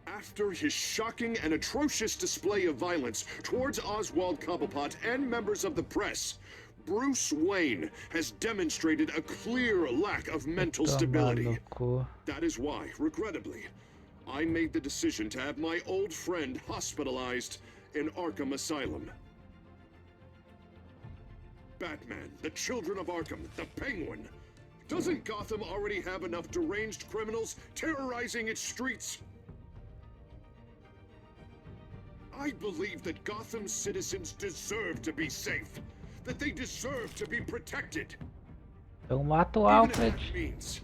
After his shocking and atrocious display of violence towards Oswald Cobblepot and members of the press, Bruce Wayne has demonstrated a clear lack of mental stability. That is why, regrettably, I made the decision to have my old friend hospitalized in Arkham Asylum. Batman, the Children of Arkham, the Penguin. Doesn't Gotham already have enough deranged criminals terrorizing its streets? I believe that Gotham's citizens deserve to be safe. That they deserve to be protected. Eu mato o Even if Alfred. that means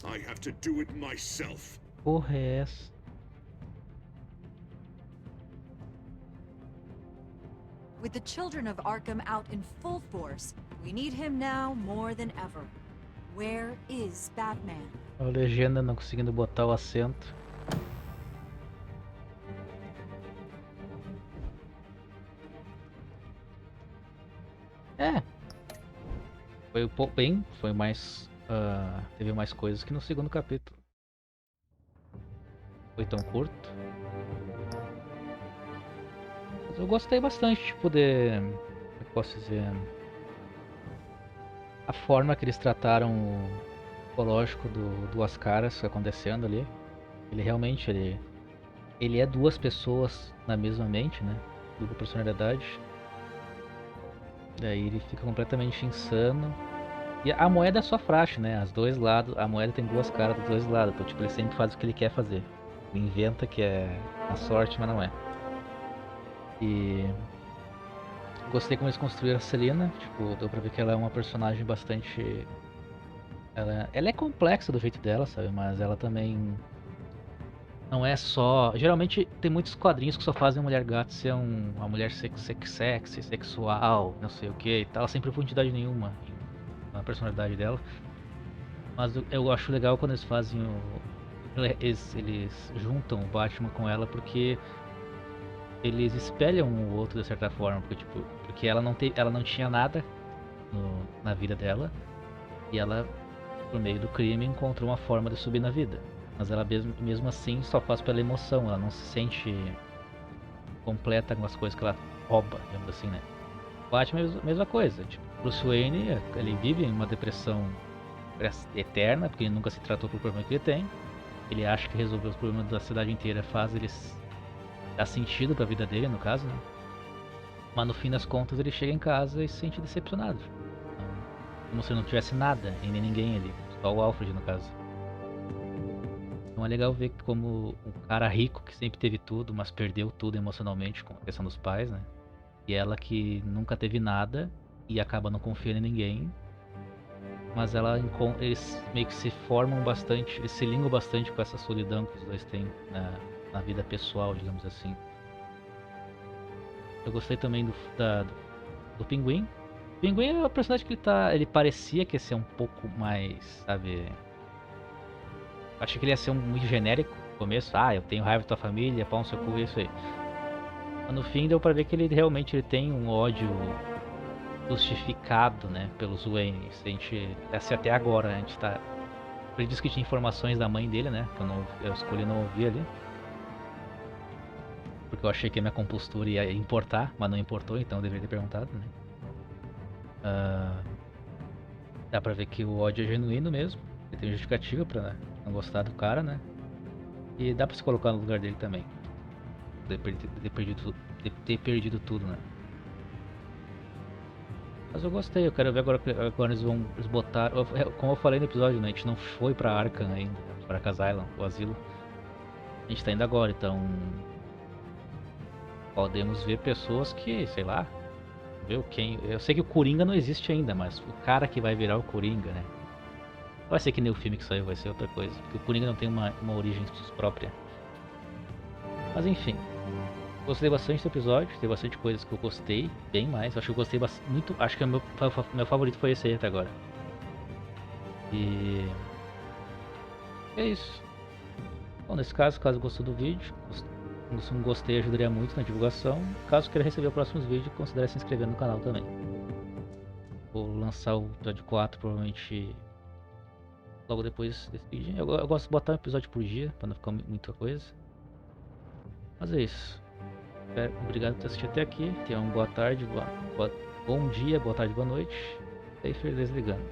I have to do it myself. Porra é essa? With the children of Arkham out in full force, we need him now more than ever. Where is Batman? A legenda não conseguindo botar o acento. É. Foi bem, foi mais. Teve mais coisas que no segundo capítulo. Foi tão curto. Mas eu gostei bastante, tipo, de. Como é que eu posso dizer? A forma que eles trataram o psicológico do Duas Caras acontecendo ali. Ele realmente, ele é duas pessoas na mesma mente, né? Dupla personalidade. Daí ele fica completamente insano. E a moeda é só frágil, né? Os dois lados, a moeda tem duas caras dos dois lados. Então, tipo, ele sempre faz o que ele quer fazer. Ele inventa que é a sorte, mas não é. E gostei como eles construíram a Selina. Tipo, deu pra ver que ela é uma personagem bastante... Ela é complexa do jeito dela, sabe? Mas ela também Não é só... Geralmente tem muitos quadrinhos que só fazem a mulher gato ser uma mulher sexy, sexual, não sei o que e tal, sem profundidade nenhuma na personalidade dela. Mas eu acho legal quando eles fazem eles juntam o Batman com ela, porque eles espelham um o outro de certa forma, porque ela não tinha nada na vida dela, e ela, por meio do crime, encontrou uma forma de subir na vida. Mas ela mesmo assim só faz pela emoção, ela não se sente completa com as coisas que ela rouba, digamos assim, né? O Batman é a mesma coisa, tipo, Bruce Wayne, ele vive em uma depressão eterna, porque ele nunca se tratou pro problema que ele tem. Ele acha que resolver os problemas da cidade inteira faz ele dar sentido pra vida dele, no caso, né? Mas no fim das contas ele chega em casa e se sente decepcionado. Então, como se não tivesse nada, e nem ninguém ali, só o Alfred no caso. Então é legal ver como um cara rico que sempre teve tudo, mas perdeu tudo emocionalmente com a questão dos pais, né? E ela que nunca teve nada e acaba não confiando em ninguém. Mas eles meio que se formam bastante, eles se ligam bastante com essa solidão que os dois têm na vida pessoal, digamos assim. Eu gostei também do Pinguim. O Pinguim é o personagem que ele parecia que ia ser um pouco mais, sabe... Achei que ele ia ser muito genérico no começo. Eu tenho raiva da tua família, pau no seu cu, é isso aí. Mas no fim deu pra ver que ele realmente tem um ódio justificado, né, pelos Wayne. Assim, até agora, a gente tá... Ele disse que tinha informações da mãe dele, né, que eu escolhi não ouvir ali. Porque eu achei que a minha compostura ia importar, mas não importou, então eu deveria ter perguntado, né. Dá pra ver que o ódio é genuíno mesmo. Ele tem justificativa pra não gostar do cara, né? E dá pra se colocar no lugar dele também. De ter perdido tudo, né? Mas eu gostei, eu quero ver agora eles botaram... Como eu falei no episódio, né? A gente não foi pra Arkham ainda, pra Caso Island, o asilo. A gente tá indo agora, então... Podemos ver pessoas que, sei lá... Eu sei que o Coringa não existe ainda, mas o cara que vai virar o Coringa, né? Vai ser que nem o filme que saiu, vai ser outra coisa. Porque o Coringa não tem uma origem própria. Mas enfim. Gostei bastante do episódio. Tem bastante coisas que eu gostei. Bem mais. Acho que eu gostei muito. Acho que meu favorito foi esse aí até agora. E... é isso. Bom, nesse caso gostou do vídeo. Se não gostei, ajudaria muito na divulgação. Caso queira receber os próximos vídeos, considere se inscrever no canal também. Vou lançar o episódio 4 provavelmente logo depois desse vídeo. Eu gosto de botar um episódio por dia, pra não ficar muita coisa. Mas é isso. Obrigado por ter assistido até aqui. Tenha uma boa tarde, bom dia, boa tarde, boa noite. Seifer desligando.